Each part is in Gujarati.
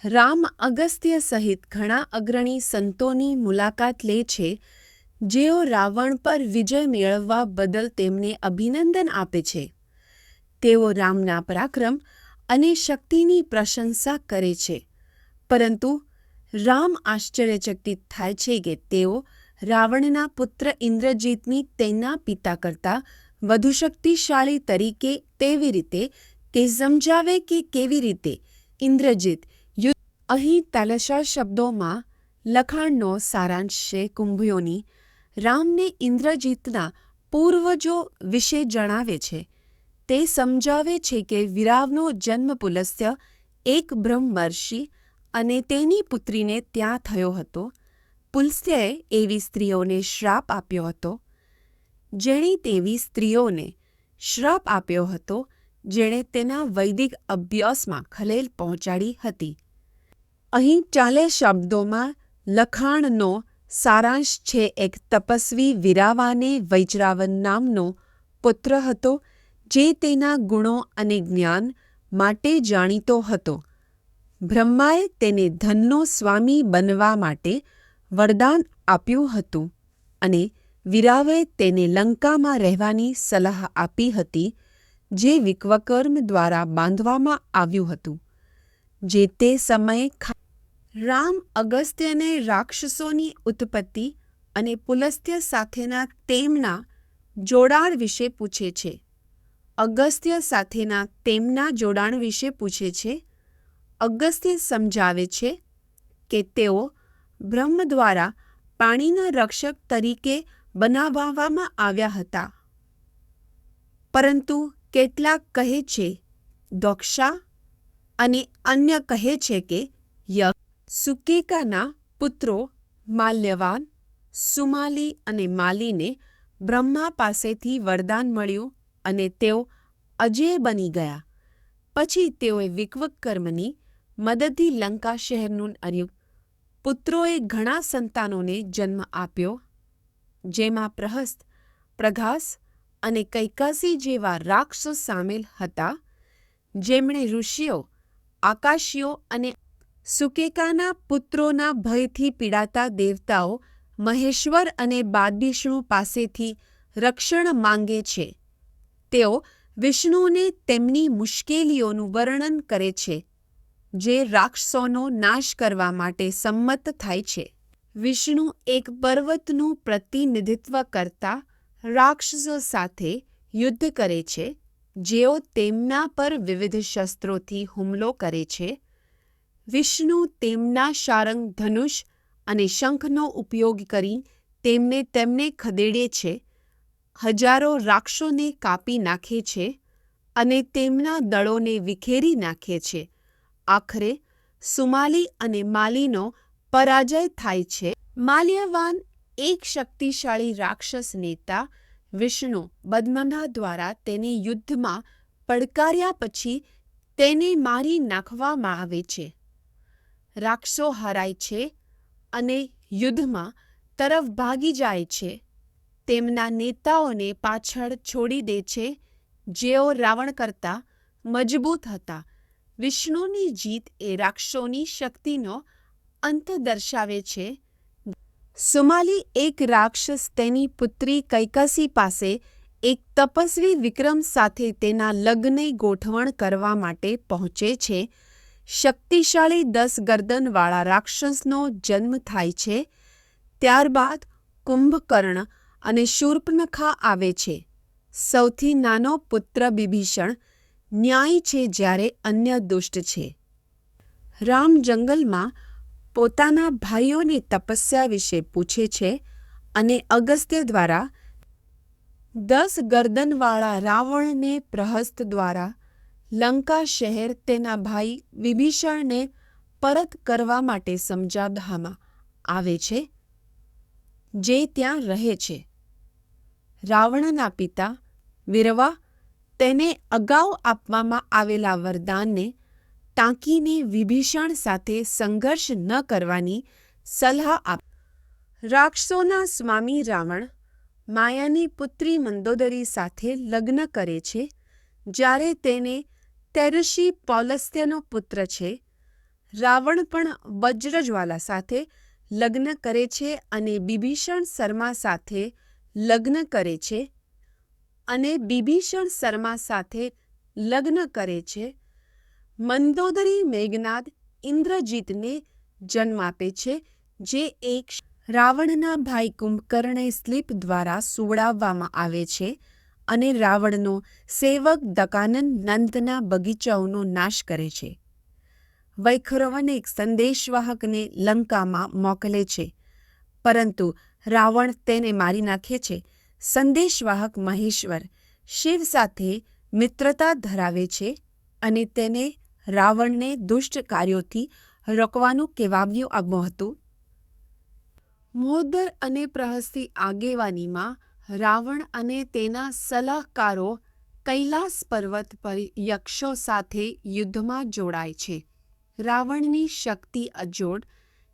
રામ અગસ્ત્ય સહિત ઘણા અગ્રણી સંતોની મુલાકાત લે છે, જેઓ રાવણ પર વિજય મેળવવા બદલ તેમને અભિનંદન આપે છે. તેઓ રામના પરાક્રમ અને શક્તિની પ્રશંસા કરે છે, પરંતુ રામ આશ્ચર્યચકિત થાય છે કે તેઓ રાવણના પુત્ર ઇન્દ્રજીતની તેના પિતા કરતાં વધુ શક્તિશાળી તરીકે તેવી રીતે તે સમજાવે કે કેવી રીતે ઇન્દ્રજીત યુદ્ધ. અહીં તાલસા શબ્દોમાં લખાણનો સારાંશ છે. કુંભયોની રામને ઇન્દ્રજીતના પૂર્વજો વિશે જણાવે છે. તે સમજાવે છે કે વિરાવનો જન્મ પુલસ્ત્ય એક બ્રહ્મર્ષિ અને તેની પુત્રીને ત્યાં થયો હતો. પુલસ્ત્યએ એવી સ્ત્રીઓને શ્રાપ આપ્યો હતો, જેણે તેવી સ્ત્રીઓને શ્રાપ આપ્યો હતો જેણે તેના વૈદિક અભ્યાસમાં ખલેલ પહોંચાડી હતી. અહીં 40 શબ્દોમાં લખાણનો સારાંશ છે. એક તપસ્વી વિરાવાને વૈજરાવન નામનો પુત્ર હતો, જે તેના ગુણો અને જ્ઞાન માટે જાણીતો હતો. બ્રહ્માએ તેને ધનનો સ્વામી બનવા માટે વરદાન આપ્યું હતું અને વિરાવે તેને લંકામાં રહેવાની સલાહ આપી હતી, જે વિશ્વકર્મ દ્વારા બાંધવામાં આવ્યું હતું, જે તે સમયે રામ અગસ્ત્યને રાક્ષસોની ઉત્પત્તિ અને પુલસ્ત્ય સાથેના તેમના જોડાણ વિશે પૂછે છે. અગસ્ત્ય સાથેના તેમના જોડાણ વિશે પૂછે છે. અગસ્ત્ય સમજાવે છે કે તેઓ બ્રહ્મ દ્વારા પાણીના રક્ષક તરીકે બનાવવામાં આવ્યા હતા, પરંતુ કેટલાક કહે છે દક્ષા અને અન્ય કહે છે કે યજ્ઞ. સુકેકાના પુત્રો માલ્યવાન, સુમાલી અને માલીને બ્રહ્મા પાસેથી વરદાન મળ્યું અને તેઓ અજેય બની ગયા. પછી તેઓએ વિશ્વકર્મની મદદથી લંકા શહેરનું અર્યું. પુત્રોએ ઘણા સંતાનોને જન્મ આપ્યો, જેમાં પ્રહસ્ત, પ્રઘાસ અને કૈકસી જેવા રાક્ષસો સામેલ હતા, જેમણે ઋષિઓ, આકાશીઓ અને સુકેકાના પુત્રોના ભયથી પીડાતા દેવતાઓ મહેશ્વર અને બાદવિષ્ણુ પાસેથી રક્ષણ માંગે છે. તેઓ વિષ્ણુને તેમની મુશ્કેલીઓનું વર્ણન કરે છે, જે રાક્ષસોનો નાશ કરવા માટે સંમત થાય છે. વિષ્ણુ એક પર્વતનું પ્રતિનિધિત્વ કરતા રાક્ષસો સાથે યુદ્ધ કરે છે, જેઓ તેમના પર વિવિધ શસ્ત્રોથી હુમલો કરે છે. વિષ્ણુ તેમના શારંગ, ધનુષ અને શંખનો ઉપયોગ કરી તેમને ખદેડે છે, હજારો રાક્ષસોને કાપી નાખે છે અને તેમના દળોને વિખેરી નાખે છે. આખરે સુમાલી અને માલીનો પરાજય થાય છે. માલ્યવાન, એક શક્તિશાળી રાક્ષસ નેતા, વિષ્ણુ બદમના દ્વારા તેને યુદ્ધમાં પડકાર્યા પછી તેને મારી નાખવામાં આવે છે. રાક્ષસો હારાય છે અને યુદ્ધમાં તરફ ભાગી જાય છે. તેમના નેતાઓને પાછળ છોડી દે છે, જેઓ રાવણ કરતાં મજબૂત હતા. વિષ્ણુની જીત એ રાક્ષસોની શક્તિનો અંત દર્શાવે છે. સુમાલી, એક રાક્ષસ, તેની પુત્રી કૈકસી પાસે એક તપસ્વી વિક્રમ સાથે તેના લગ્નની ગોઠવણ કરવા માટે પહોંચે છે. શક્તિશાળી 10 ગરદનવાળા રાક્ષસનો જન્મ થાય છે. ત્યારબાદ કુંભકર્ણ અને શૂર્પણખા આવે છે. સૌથી નાનો પુત્ર બિભીષણ ન્યાયી છે, જ્યારે અન્ય દુષ્ટ છે. રામ જંગલમાં પોતાના ભાઈઓની તપસ્યા વિશે પૂછે છે અને અગસ્ત્ય દ્વારા 10 ગરદનવાળા રાવણને પ્રહસ્ત દ્વારા લંકા શહેર તેના ભાઈ વિભીષણને પરત કરવા માટે સમજાવવામાં આવે છે, જે ત્યાં રહે છે. રાવણના પિતા વિરવા તેને અગાઉ આપવામાં આવેલા વરદાનને ટાંકીને વિભીષણ સાથે સંઘર્ષ ન કરવાની સલાહ આપે. રાક્ષસોના સ્વામી રાવણ માયાની પુત્રી મંદોદરી સાથે લગ્ન કરે છે, જ્યારે તેને તેઋષિ પૌલસ્ત્યનો પુત્ર છે. રાવણ પણ વજ્રજ્વાલા સાથે લગ્ન કરે છે અને બિભીષણ શર્મા સાથે લગ્ન કરે છે મંદોદરી મેઘનાદ ઇન્દ્રજીતને જન્મ આપે છે, જે એક રાવણના ભાઈ કુંભકર્ણને સ્લીપ દ્વારા સુવડાવવામાં આવે છે અને રાવણનો સેવક દકાનન નંદના બગીચાઓનો નાશ કરે છે. વૈખરવન એક સંદેશવાહકને લંકામાં મોકલે છે, પરંતુ રાવણ તેને મારી નાખે છે. સંદેશવાહક મહેશ્વર શિવ સાથે મિત્રતા ધરાવે છે અને તેને રાવણને દુષ્ટ કાર્યોથી રોકવાનું કહેવામાં હતું. મહોદર અને પ્રહસની આગેવાનીમાં રાવણ અને તેના સલાહકારો કૈલાસ પર્વત પર યક્ષો સાથે યુદ્ધમાં જોડાય છે. રાવણની શક્તિ અજોડ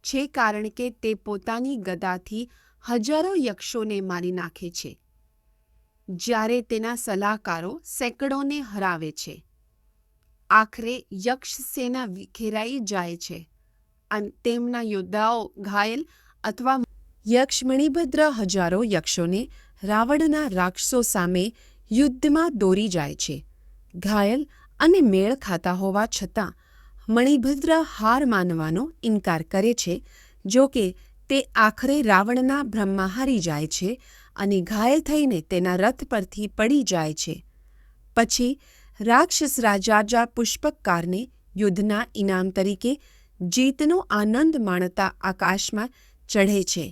છે કારણ કે તે પોતાની ગદાથી હજારો યક્ષોને મારી નાખે છે, જ્યારે તેના સલાહકારો સેંકડોને હરાવે છે. આખરે યક્ષ સેના વિખેરાઈ જાય છે અને તેમના યોદ્ધાઓ ઘાયલ અથવા યક્ષ મણિભદ્ર હજારો યક્ષોને રાવણના રાક્ષસો સામે યુદ્ધમાં દોરી જાય છે. ઘાયલ અને મેળ ખાતા હોવા છતાં મણિભદ્ર હાર માનવાનો ઇનકાર કરે છે. જો કે તે આખરે રાવણના ભ્રમમાં હારી જાય છે અને ઘાયલ થઈને તેના રથ પરથી પડી જાય છે. પછી રાક્ષસ રાજા પુષ્પકકારને યુદ્ધના ઇનામ તરીકે જીતનો આનંદ માણતા આકાશમાં ચઢે છે.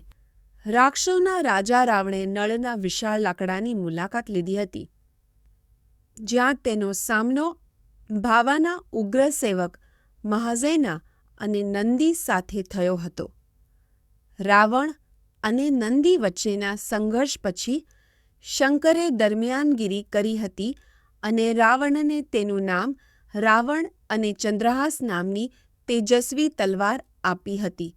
રાક્ષસોના રાજા રાવણે નળના વિશાળ લાકડાની મુલાકાત લીધી હતી, જ્યાં તેનો સામનો ભાવાના ઉગ્ર સેવક મહાસેના અને નંદી સાથે થયો હતો. રાવણ અને નંદી વચ્ચેના સંઘર્ષ પછી શંકરે દરમિયાનગીરી કરી હતી અને રાવણને તેનું નામ રાવણ અને ચંદ્રહાસ નામની તેજસ્વી તલવાર આપી હતી.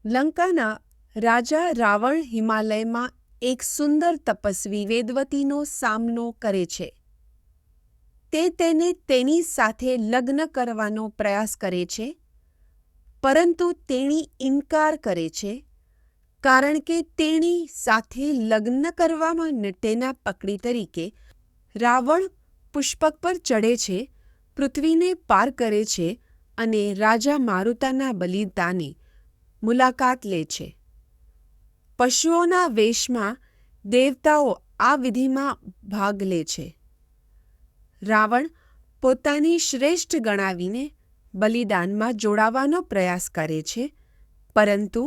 લંકાના રાજા રાવણ હિમાલયમાં એક સુંદર તપસ્વી વેદવતીનો સામનો કરે છે. તે તેને તેની સાથે લગ્ન કરવાનો પ્રયાસ કરે છે, પરંતુ તેણી ઇનકાર કરે છે કારણ કે તેણી સાથે લગ્ન કરવામાં તેના પકડી તરીકે રાવણ પુષ્પક પર ચડે છે, પૃથ્વીને પાર કરે છે અને રાજા મારુતાના બલિદાનની મુલાકાત લે છે. પશુઓના વેશમાં દેવતાઓ આ વિધિમાં ભાગ લે છે. રાવણ પોતાની શ્રેષ્ઠ ગણાવીને બલિદાનમાં જોડાવાનો પ્રયાસ કરે છે, પરંતુ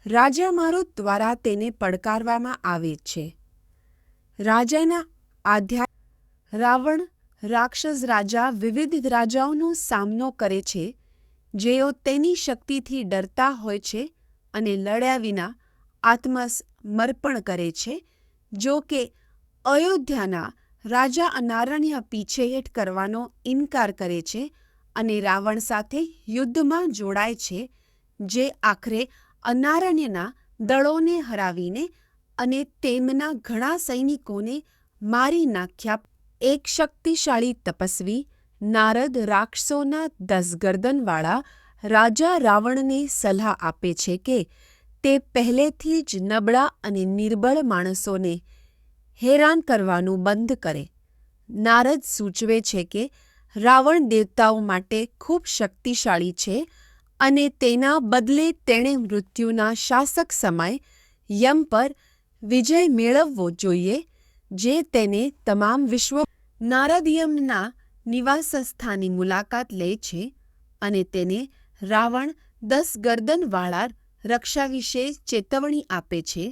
રાજા મારુત દ્વારા તેને પડકારવામાં આવે છે. રાજાના રાવણ રાક્ષસ રાજા વિવિધ રાજાઓનો સામનો કરે છે, જેઓ તેની શક્તિથી ડરતા હોય છે અને લડ્યા વિના આત્મસમર્પણ કરે છે. જો કે અયોધ્યાના રાજા અનારણ્ય પીછેહઠ કરવાનો ઇનકાર કરે છે અને રાવણ સાથે યુદ્ધમાં જોડાય છે, જે આખરે અનારણ્યના દળોને હરાવીને અને તેમના ઘણા સૈનિકોને મારી નાખ્યા. એક શક્તિશાળી તપસ્વી નારદ રાક્ષસોના 10 ગરદનવાળા રાજા રાવણને સલાહ આપે છે કે તે પહેલેથી જ નબળા અને નિર્બળ માણસોને હેરાન કરવાનું બંધ કરે. નારદ સૂચવે છે કે રાવણ દેવતાઓ માટે ખૂબ શક્તિશાળી છે અને તેના બદલે તેણે મૃત્યુના શાસક સમય યમ પર વિજય મેળવવો જોઈએ, જે તેને તમામ વિશ્વ. નારદ યમના નિવાસસ્થાનની મુલાકાત લે છે અને તેને રાવણ 10 ગરદનવાળા રક્ષા વિશે ચેતવણી આપે છે,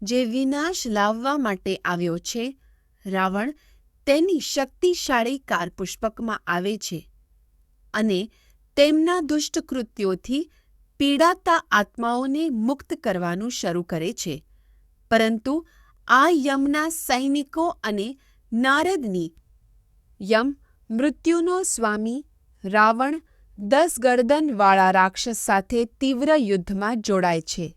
જે વિનાશ લાવવા માટે આવ્યો છે. રાવણ તેની શક્તિશાળી કાર પુષ્પકમાં આવે છે અને તેમના દુષ્ટ કૃત્યોથી પીડાતા આત્માઓને મુક્ત કરવાનું શરૂ કરે છે, પરંતુ આ યમના સૈનિકો અને નારદની યમ મૃત્યુનો સ્વામી રાવણ 10 ગરદનવાળા રાક્ષસ સાથે તીવ્ર યુદ્ધમાં જોડાય છે.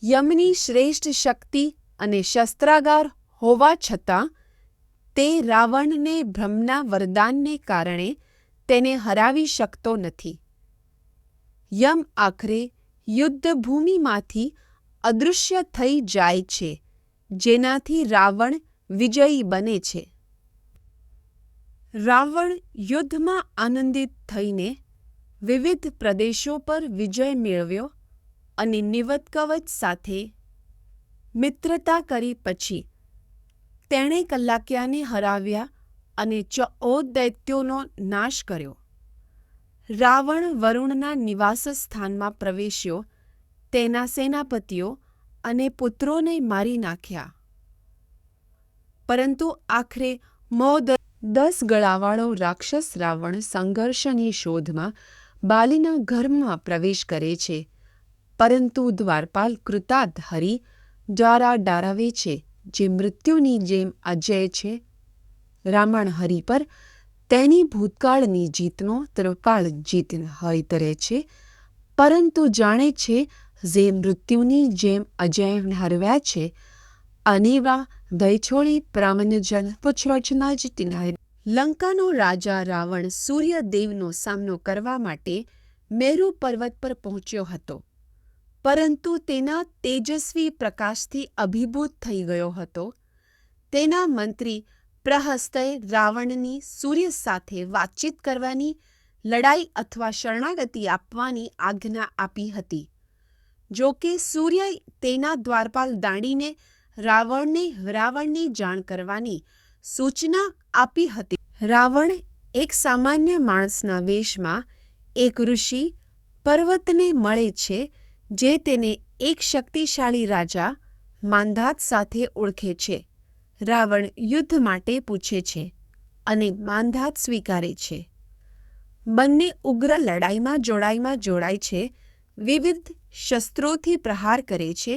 યમની શ્રેષ્ઠ શક્તિ અને શસ્ત્રાગાર હોવા છતાં તે રાવણને બ્રહ્મના વરદાનને કારણે તેને હરાવી શકતો નથી. યમ આખરે યુદ્ધભૂમિમાંથી અદૃશ્ય થઈ જાય છે, જેનાથી રાવણ વિજયી બને છે. રાવણ યુદ્ધમાં આનંદિત થઈને વિવિધ પ્રદેશો પર વિજય મેળવ્યો અને નિવત્કવચ સાથે મિત્રતા કરી પછી તેણે કલાક્યાને હરાવ્યા અને 14 દૈત્યોનો નાશ કર્યો. રાવણ વરુણના નિવાસસ્થાનમાં પ્રવેશ્યો, તેના સેનાપતિઓ અને પુત્રોને મારી નાખ્યા. પરંતુ આખરે 10 ગળાવાળો રાક્ષસ રાવણ સંઘર્ષની શોધમાં બાલીના ઘરમાં પ્રવેશ કરે છે, પરંતુ દ્વારપાલ કૃતાર્થ હરિ દ્વારા ડરાવે છે, જે મૃત્યુની જેમ અજેય છે. રાવણ હરિ પર તેની ભૂતકાળની જીતનો ત્રિકાળ જીત હોય તરે છે, પરંતુ જાણે છે જે મૃત્યુની જેમ અજય હરવ્યા છે. અનેવા દયછોડી પ્રામણજન પૂછવચના જીતીનાર લંકાનો રાજા રાવણ સૂર્યદેવનો સામનો કરવા માટે મેરુ પર્વત પર પહોંચ્યો હતો, પરંતુ તેના તેજસ્વી પ્રકાશથી અભિભૂત થઈ ગયો હતો. તેના મંત્રી પ્રહસ્તએ રાવણની સૂર્ય સાથે વાતચીત કરવાની, લડાઈ અથવા શરણાગતિ આપવાની આજ્ઞા આપી હતી. જો કે સૂર્યએ તેના દ્વારપાલ દાંડીને રાવણની જાણ કરવાની સૂચના આપી હતી. રાવણ એક સામાન્ય માણસના વેશમાં એક ઋષિ પર્વતને મળે છે, જે તેને એક શક્તિશાળી રાજા માંધાત સાથે ઓળખે છે. રાવણ યુદ્ધ માટે પૂછે છે અને માંધાત સ્વીકારે છે. બંને ઉગ્ર લડાઈમાં જોડાય છે, વિવિધ શસ્ત્રોથી પ્રહાર કરે છે,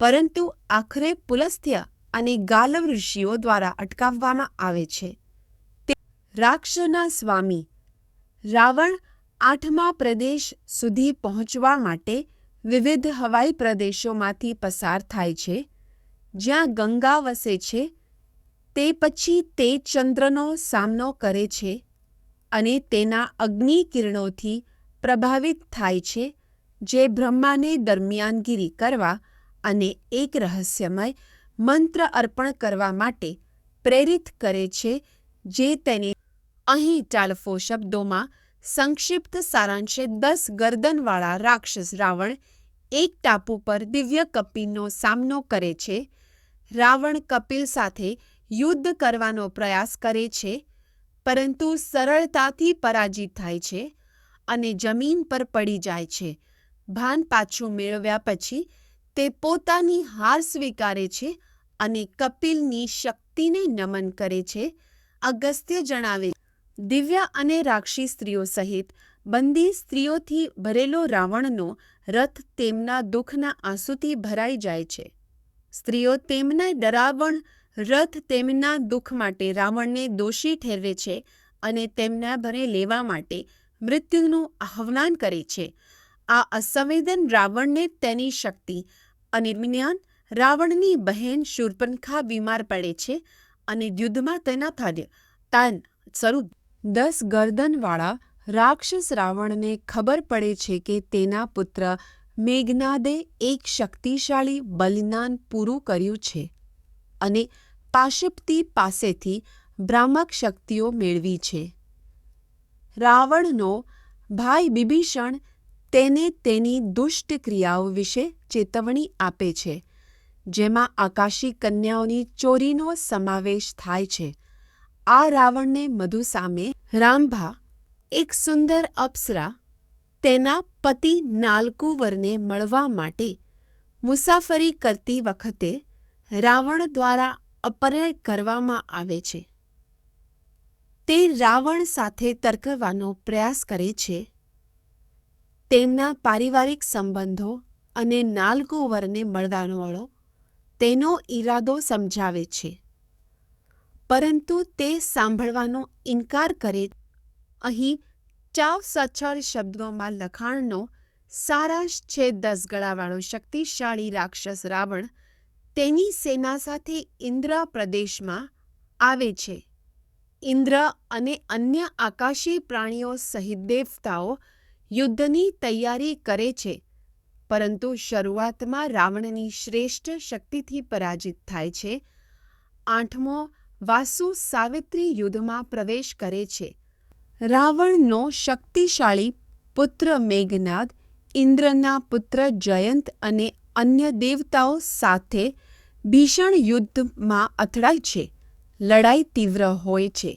પરંતુ આખરે પુલસ્ત્ય અને ગાલવ ઋષિઓ દ્વારા અટકાવવામાં આવે છે. રાક્ષસના સ્વામી રાવણ 8મા પ્રદેશ સુધી પહોંચવા માટે વિવિધ હવાઈ પ્રદેશોમાંથી પસાર થાય છે, જ્યાં ગંગા વસે છે. તે પછી તે ચંદ્રનો સામનો કરે છે અને તેના અગ્નિ કિરણોથી પ્રભાવિત થાય છે, જે બ્રહ્માને દરમિયાનગીરી કરવા અને એક રહસ્યમય મંત્ર અર્પણ કરવા માટે પ્રેરિત કરે છે, જે તેને અહીં ટાલફો શબ્દોમાં સંક્ષિપ્ત સારાંશે 10 ગરદનવાળા રાક્ષસ રાવણ એક ટાપુ પર દિવ્ય કપિલનો સામનો કરે છે. રાવણ કપિલ સાથે યુદ્ધ કરવાનો પ્રયાસ કરે છે, પરંતુ સરળતાથી પરાજિત થાય છે અને જમીન પર પડી જાય છે. ભાન પાછું મેળવ્યા પછી તે પોતાની હાર સ્વીકારે છે અને કપિલની શક્તિને નમન કરે છે. અગસ્ત્ય જણાવે છે, દિવ્ય અને રાક્ષસી સ્ત્રીઓ સહિત બંદી સ્ત્રીઓથી ભરેલો રાવણનો રથ તેમના દુઃખના આંસુથી ભરાઈ જાય છે. સ્ત્રીઓ તેમના ડરાવણ રથ તેમના દુઃખ માટે રાવણને દોષી ઠેરવે છે અને તેમના ભરે લેવા માટે મૃત્યુનું આહ્વાન કરે છે. આ અસંવેદન રાવણને તેની શક્તિ અને જ્ઞાન રાવણની બહેન શૂર્પણખા બીમાર પડે છે અને યુદ્ધમાં તેના તાન શરૂ 10 ગરદનવાળા રાક્ષસ રાવણને ખબર પડે છે કે તેના પુત્ર મેઘનાદે એક શક્તિશાળી બલિદાન પૂરું કર્યું છે અને પાશુપતિ પાસેથી બ્રાહ્મક શક્તિઓ મેળવી છે. રાવણનો ભાઈ બિભીષણ તેને તેની દુષ્ટ ક્રિયાઓ વિશે ચેતવણી આપે છે, જેમાં આકાશી કન્યાઓની ચોરીનો સમાવેશ થાય છે. આ રાવણને મધુ સામે રાંભા, એક સુંદર અપ્સરા, તેના પતિ નાલકુવરને મળવા માટે મુસાફરી કરતી વખતે રાવણ દ્વારા અપહરણ કરવામાં આવે છે. તે રાવણ સાથે તર્કવાનો પ્રયાસ કરે છે, તેમના પારિવારિક સંબંધો અને નાલકુવરને મળવાનો તેનો ઈરાદો સમજાવે છે, પરંતુ તે સાંભળવાનો ઇનકાર કરે. અહીં ચાવ સચળ શબ્દોમાં લખાણનો સારાંશ છે. 10 ગળાવાળો શક્તિશાળી રાક્ષસ રાવણ તેની સેના સાથે ઇન્દ્ર પ્રદેશમાં આવે છે. ઇન્દ્ર અને અન્ય આકાશી પ્રાણીઓ સહિત દેવતાઓ યુદ્ધની તૈયારી કરે છે, પરંતુ શરૂઆતમાં રાવણની શ્રેષ્ઠ શક્તિથી પરાજિત થાય છે. 8મો વાસુ સાવિત્રી યુદ્ધમાં પ્રવેશ કરે છે. રાવણનો શક્તિશાળી પુત્ર મેઘનાદ ઇન્દ્રના પુત્ર જયંત અને અન્ય દેવતાઓ સાથે ભીષણ યુદ્ધમાં અથડાય છે. લડાઈ તીવ્ર હોય છે,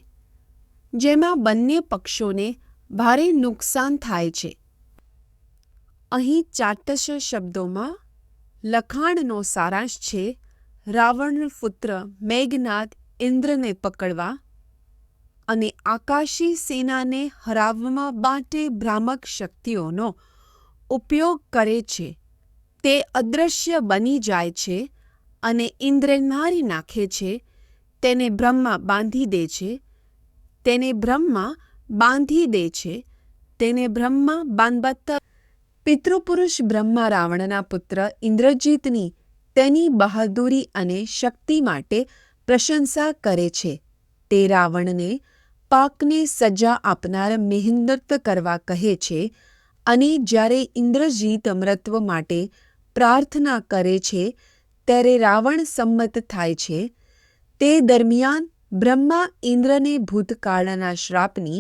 જેમાં બંને પક્ષોને ભારે નુકસાન થાય છે. અહીં ચાટશ શબ્દોમાં લખાણનો સારાંશ છે. રાવણનો પુત્ર મેઘનાદ ઇન્દ્રને પકડવા અને આકાશી સેનાને હરાવવા માટે ભ્રામક શક્તિઓનો ઉપયોગ કરે છે. તે અદૃશ્ય બની જાય છે અને ઇન્દ્રને મારી નાખે છે. તેને બ્રહ્મા બાંધી દે છે. તેને બ્રહ્મા બાંધતા પિતૃપુરુષ બ્રહ્મા રાવણના પુત્ર ઇન્દ્રજીતની તેની બહાદુરી અને શક્તિ માટે પ્રશંસા કરે છે. તે રાવણને પાકને સજા આપનાર મહેનત કરવા કહે છે અને જ્યારે ઇન્દ્રજીત અમરત્વ માટે પ્રાર્થના કરે છે ત્યારે રાવણ સંમત થાય છે. તે દરમિયાન બ્રહ્મા ઇન્દ્રને ભૂતકાળના શ્રાપની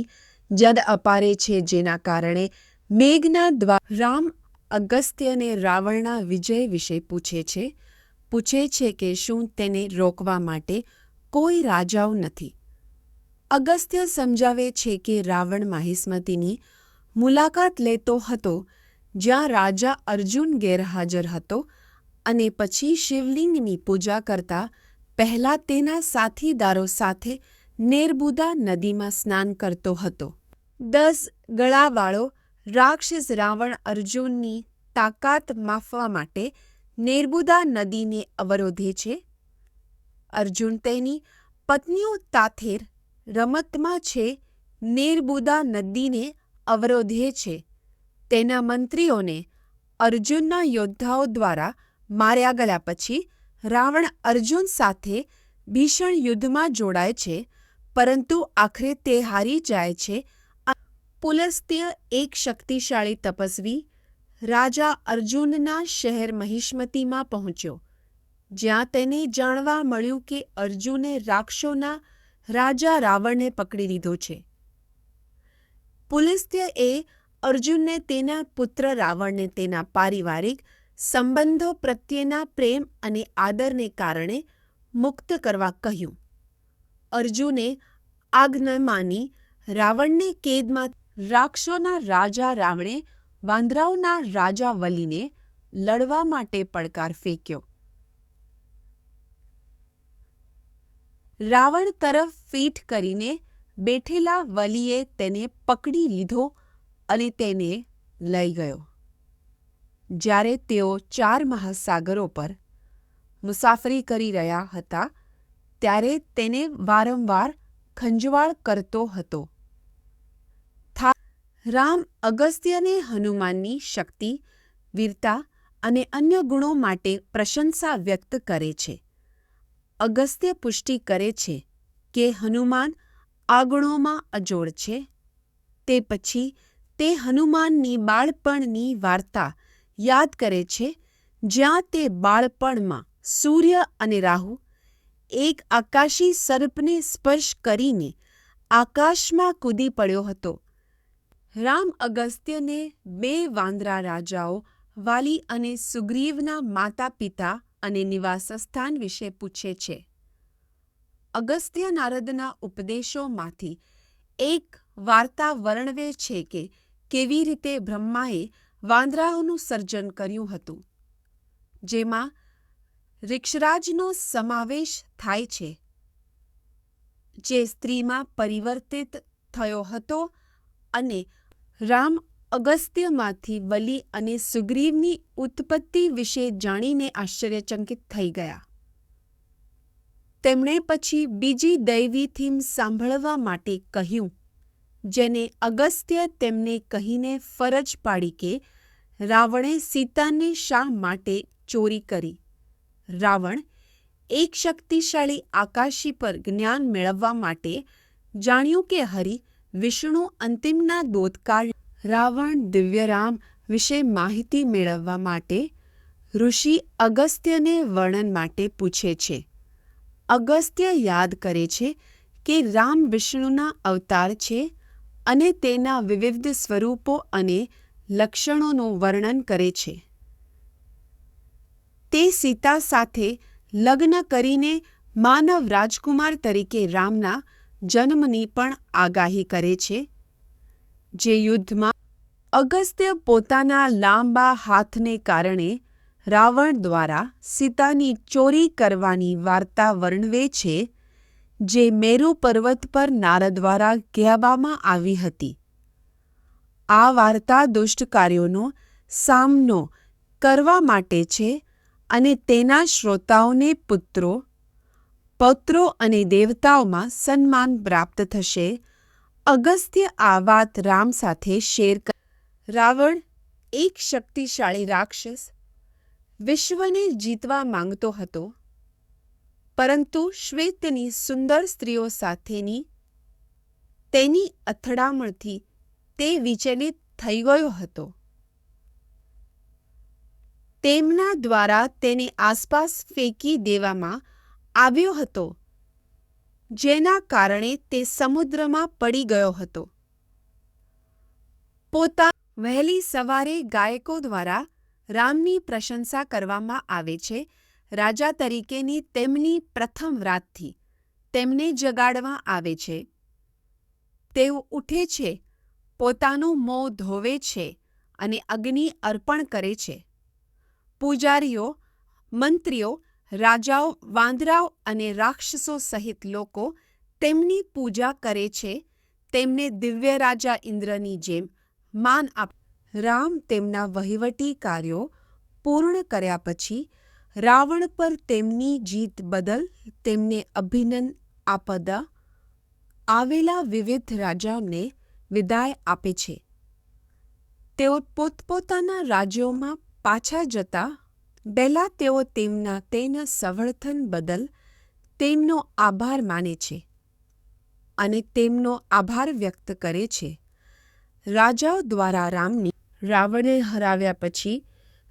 યાદ અપારે છે, જેના કારણે મેઘનાદ દ્વારા રામ અગસ્ત્યને રાવણના વિજય વિશે પૂછે છે કે શું તેને રોકવા માટે કોઈ રાજાઓ નથી. અગસ્ત્ય સમજાવે છે કે રાવણ માહિષ્મતીની મુલાકાત લેતો હતો જ્યાં રાજા અર્જુન ગેરહાજર હતો અને પછી શિવલિંગની પૂજા કરતા પહેલા તેના સાથીદારો સાથે નેરબુદા નદીમાં સ્નાન કરતો હતો. 10 ગળાવાળો રાક્ષસ રાવણ અર્જુનની તાકાત માપવા માટે નેરબુદા નદીને અવરોધે છે. અર્જુન તેની પત્નીઓ સાથે રમતમાં છે. નેરબુદા નદીને અવરોધે છે. તેના મંત્રીઓને અર્જુનના યોદ્ધાઓ દ્વારા માર્યા ગયા પછી રાવણ અર્જુન સાથે ભીષણ યુદ્ધમાં જોડાય છે, પરંતુ આખરે તે હારી જાય છે. પુલસ્ત્ય એક શક્તિશાળી તપસ્વી રાજા અર્જુનના શહેર મહિષ્મતીમાં પહોંચ્યો, જ્યાં તેને જાણવા મળ્યું કે અર્જુને રાક્ષસોના રાજા રાવણને પકડી લીધો છે. પુલસ્ત્યએ અર્જુનને તેના પુત્ર રાવણને તેના પારિવારિક સંબંધો પ્રત્યેના પ્રેમ અને આદરને કારણે મુક્ત કરવા કહ્યું. અર્જુને આજ્ઞા માની રાવણને કેદમાં રાક્ષસોના રાજા રાવણે વાંદરાઓના રાજા વલિને લડવા માટે પડકાર ફેંક્યો. રાવણ તરફ પીઠ કરીને બેઠેલા વલિએ તેને પકડી લીધો અને તેને લઈ ગયો. જ્યારે તેઓ 4 મહાસાગરો પર મુસાફરી કરી રહ્યા હતા ત્યારે તેને વારંવાર ખંજવાળ કરતો હતો. રામ અગસ્ત્યને હનુમાનની શક્તિ, વીરતા અને અન્ય ગુણો માટે પ્રશંસા વ્યક્ત કરે છે. અગસ્ત્ય પુષ્ટિ કરે છે કે હનુમાન આ ગુણોમાં અજોડ છે. તે પછી તે હનુમાનની બાળપણની વાર્તા યાદ કરે છે, જ્યાં તે બાળપણમાં સૂર્ય અને રાહુ એક આકાશી સર્પને સ્પર્શ કરીને આકાશમાં કૂદી પડ્યો હતો. રામ અગસ્ત્યને 2 વાંદરા રાજાઓ વાલી અને સુગ્રીવના માતા પિતા અને નિવાસસ્થાન વિશે પૂછે છે. અગસ્ત્ય નારદના ઉપદેશોમાંથી એક વાર્તા વર્ણવે છે કે કેવી રીતે બ્રહ્માએ વાંદરાઓનું સર્જન કર્યું હતું, જેમાં રિક્ષરાજનો સમાવેશ થાય છે, જે સ્ત્રીમાં પરિવર્તિત થયો હતો, અને રામ અગસ્ત્યમાંથી વલી અને સુગ્રીવની ઉત્પત્તિ વિશે જાણીને આશ્ચર્યચકિત થઈ ગયા. તેમણે પછી બીજી દૈવી થીમ સાંભળવા માટે કહ્યું, જેને અગસ્ત્ય તેમને કહીને ફરજ પાડી કે રાવણે સીતાને શા માટે ચોરી કરી. રાવણ એક શક્તિશાળી આકાશી પર જ્ઞાન મેળવવા માટે જાણ્યું કે હરિ વિષ્ણુ અંતિમના દૂતકાળ રાવણ દિવ્યરામ વિશે માહિતી મેળવવા માટે ઋષિ અગસ્ત્યને વર્ણન માટે પૂછે છે. અગસ્ત્ય યાદ કરે છે કે રામ વિષ્ણુના અવતાર છે અને તેના વિવિધ સ્વરૂપો અને લક્ષણોનું વર્ણન કરે છે. તે સીતા સાથે લગ્ન કરીને માનવ રાજકુમાર તરીકે રામના જન્મની પણ આગાહી કરે છે. જે યુદ્ધમાં અગસ્ત્ય પોતાના લાંબા હાથને કારણે રાવણ દ્વારા સીતાની ચોરી કરવાની વાર્તા વર્ણવે છે, જે મેરુ પર્વત પર નારદ દ્વારા કહેવામાં આવી હતી. આ વાર્તા દુષ્ટ કાર્યોનો સામનો કરવા માટે છે અને તેના શ્રોતાઓને પૌત્રો અને દેવતાઓમાં સન્માન પ્રાપ્ત થશે. અગસ્ત્ય આ વાત રામ સાથે શેર કરે. રાવણ એક શક્તિશાળી રાક્ષસ વિશ્વને જીતવા માંગતો હતો, પરંતુ શ્વેતની સુંદર સ્ત્રીઓ સાથેની તેની અથડામણથી તે વિચલિત થઈ ગયો હતો. તેમના દ્વારા તેની આસપાસ ફેંકી દેવામાં આવ્યો હતો, જેના કારણે તે સમુદ્રમાં પડી ગયો હતો. વહેલી સવારે ગાયકો દ્વારા રામની પ્રશંસા કરવામાં આવે છે. રાજા તરીકેની તેમની પ્રથમ રાતથી તેમને જગાડવામાં આવે છે. તેઓ ઉઠે છે, પોતાનું મોં ધોવે છે અને અગ્નિ અર્પણ કરે છે. પૂજારીઓ, મંત્રીઓ, રાજાઓ, વાંદરાઓ અને રાક્ષસો સહિત લોકો તેમની પૂજા કરે છે. તેમને દિવ્ય રાજા ઇન્દ્રની જેમ માન આપે. રામ તેમના વહીવટી કાર્યો પૂર્ણ કર્યા પછી રાવણ પર તેમની જીત બદલ તેમને અભિનંદન આપવા આવેલા વિવિધ રાજાઓને વિદાય આપે છે. તેઓ પોતપોતાના રાજ્યોમાં પાછા જતા પહેલા તેઓ તેના સમર્થન બદલ તેમનો આભાર માને છે અને તેમનો આભાર વ્યક્ત કરે છે. રાજાઓ દ્વારા રાવણને હરાવ્યા પછી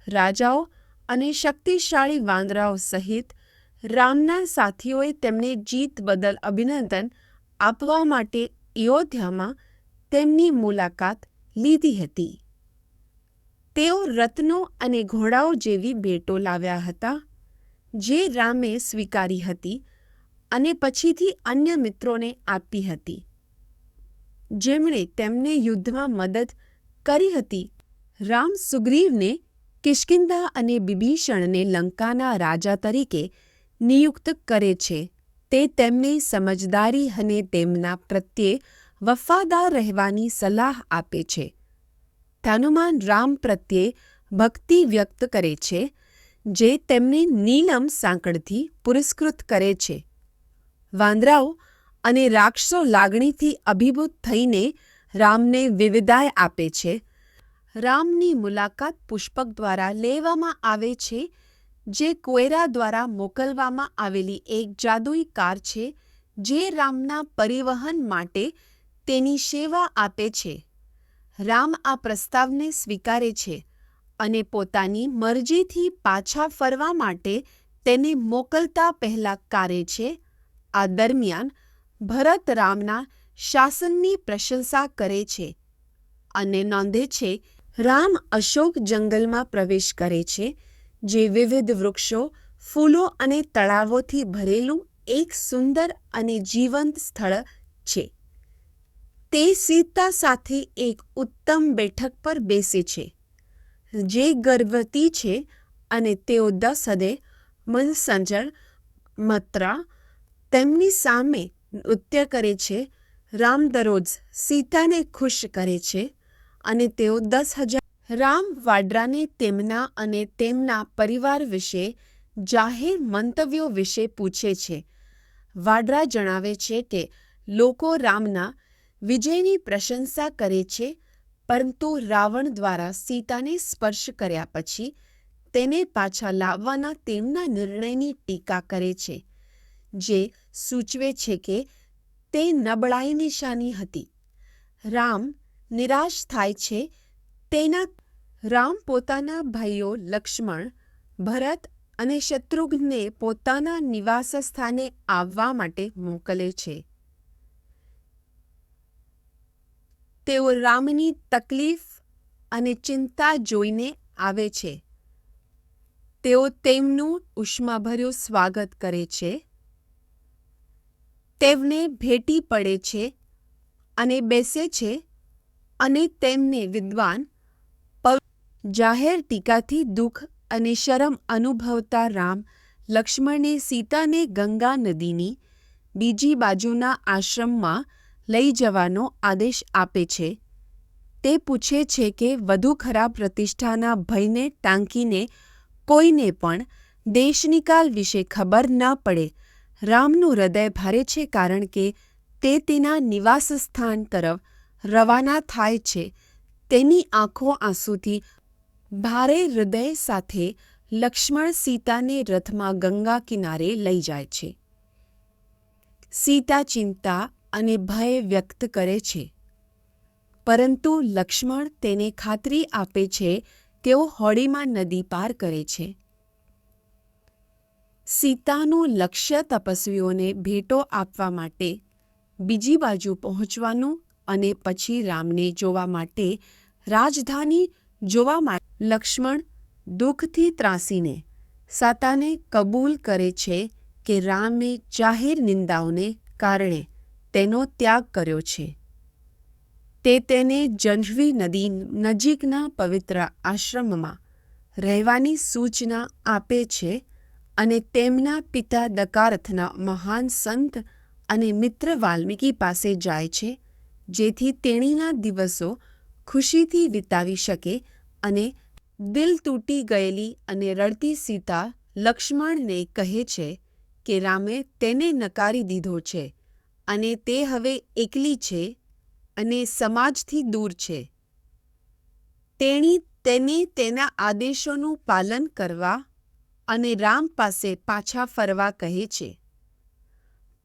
રાજાઓ અને શક્તિશાળી વાંદરાઓ સહિત રામના સાથીઓએ તેમને જીત બદલ અભિનંદન આપવા માટે અયોધ્યામાં તેમની મુલાકાત લીધી હતી. તેઓ રત્નો અને ઘોડાઓ જેવી ભેટો લાવ્યા હતા, જે રામે સ્વીકારી હતી અને પછીથી અન્ય મિત્રોને આપી હતી, જેમણે તેમને યુદ્ધમાં મદદ કરી હતી. રામ સુગ્રીવને કિષ્કિંધા અને બિભીષણને લંકાના રાજા તરીકે નિયુક્ત કરે છે. તે તેમને સમજદારી અને તેમના પ્રત્યે વફાદાર રહેવાની સલાહ આપે છે. હનુમાન રામ પ્રત્યે ભક્તિ વ્યક્ત કરે છે, જે તેમને નીલમ સાંકળથી પુરસ્કૃત કરે છે. વાંદરાઓ અને રાક્ષસો લાગણીથી અભિભૂત થઈને રામને વિદાય આપે છે. રામની મુલાકાત પુષ્પક દ્વારા લેવામાં આવે છે, જે કોયરા દ્વારા મોકલવામાં આવેલી એક જાદુઈ કાર છે, જે રામના પરિવહન માટે તેની સેવા આપે છે. રામ આ પ્રસ્તાવને સ્વીકારે છે અને પોતાની મરજીથી પાછા ફરવા માટે તેને મોકલતા પહેલા કારે છે. આ દરમિયાન ભરત રામના શાસનની પ્રશંસા કરે છે અને નોંધે છે. રામ અશોક જંગલમાં પ્રવેશ કરે છે, જે વિવિધ વૃક્ષો, ફૂલો અને તળાવોથી ભરેલું એક સુંદર અને જીવંત સ્થળ છે. તે સીતા સાથે એક ઉત્તમ બેઠક પર બેસે છે, જે ગર્ભવતી છે, અને તેઓ 10 હદે મનસંજર મત્રા તેમની સામે નૃત્ય કરે છે. રામ દરરોજ સીતાને ખુશ કરે છે અને તેઓ 10,000 રામ વાડરાને તેમના અને તેમના પરિવાર વિશે જાહેર મંતવ્યો વિશે પૂછે છે. વાડરા જણાવે છે કે લોકો રામના વિજયની પ્રશંસા કરે છે, પરંતુ રાવણ દ્વારા સીતાને સ્પર્શ કર્યા પછી તેને પાછા લાવવાના તેમના નિર્ણયની ટીકા કરે છે, જે સૂચવે છે કે તે નબળાઈ નિશાની હતી. રામ નિરાશ થાય છે તેના રામ પોતાના ભાઈઓ લક્ષ્મણ, ભરત અને શત્રુઘ્નને પોતાના નિવાસ સ્થાને આવવા માટે મોકલે છે. તેઓ રામની તકલીફ અને ચિંતા જોઈને આવે છે. તેઓ તેમનું ઉષ્માભર્યું સ્વાગત કરે છે, તેમને ભેટી પડે છે અને બેસે છે અને તેમને વિદ્વાન જાહેર ટીકાથી દુઃખ અને શરમ અનુભવતા રામ લક્ષ્મણને સીતાને ગંગા નદીની બીજી બાજુના આશ્રમમાં લઈ જવાનો આદેશ આપે છે. તે પૂછે છે કે વધુ ખરાબ પ્રતિષ્ઠાના ભયને ટાંકીને કોઈને પણ દેશનિકાલ વિશે ખબર ન પડે. રામનું હૃદય ભારે છે કારણ કે તે તેના નિવાસ સ્થાન તરફ રવાના થાય છે. તેની આંખો આંસુથી ભારે હૃદય સાથે લક્ષ્મણ સીતાને રથમાં ગંગા કિનારે લઈ જાય છે. સીતા ચિંતા અને ભય વ્યક્ત કરે છે, પરંતુ લક્ષ્મણ તેને ખાતરી આપે છે તેઓ હોડીમાં નદી પાર કરે છે. સીતાનું લક્ષ્ય તપસ્વીઓને ભેટો આપવા માટે બીજી બાજુ પહોંચવાનું અને પછી રામને જોવા માટે રાજધાની જોવા માટે લક્ષ્મણ દુઃખથી ત્રાસીને સીતાને કબૂલ કરે છે કે રામે જાહેર નિંદાઓને કારણે તેનો ત્યાગ કર્યો છે. તે તેને જહ્નવી નદી નજીકના પવિત્ર આશ્રમમાં રહેવાની સૂચના આપે છે અને તેમના પિતા દકારથના મહાન સંત અને મિત્ર વાલ્મીકી પાસે જાય છે, જેથી તેણીના દિવસો ખુશીથી વિતાવી શકે. અને દિલ તૂટી ગયેલી અને રડતી સીતા લક્ષ્મણને કહે છે કે રામે તેને નકારી દીધો છે અને તે હવે એકલી છે અને સમાજથી દૂર છે. તેણી તેને તેના આદેશોનું પાલન કરવા અને રામ પાસે પાછા ફરવા કહે છે,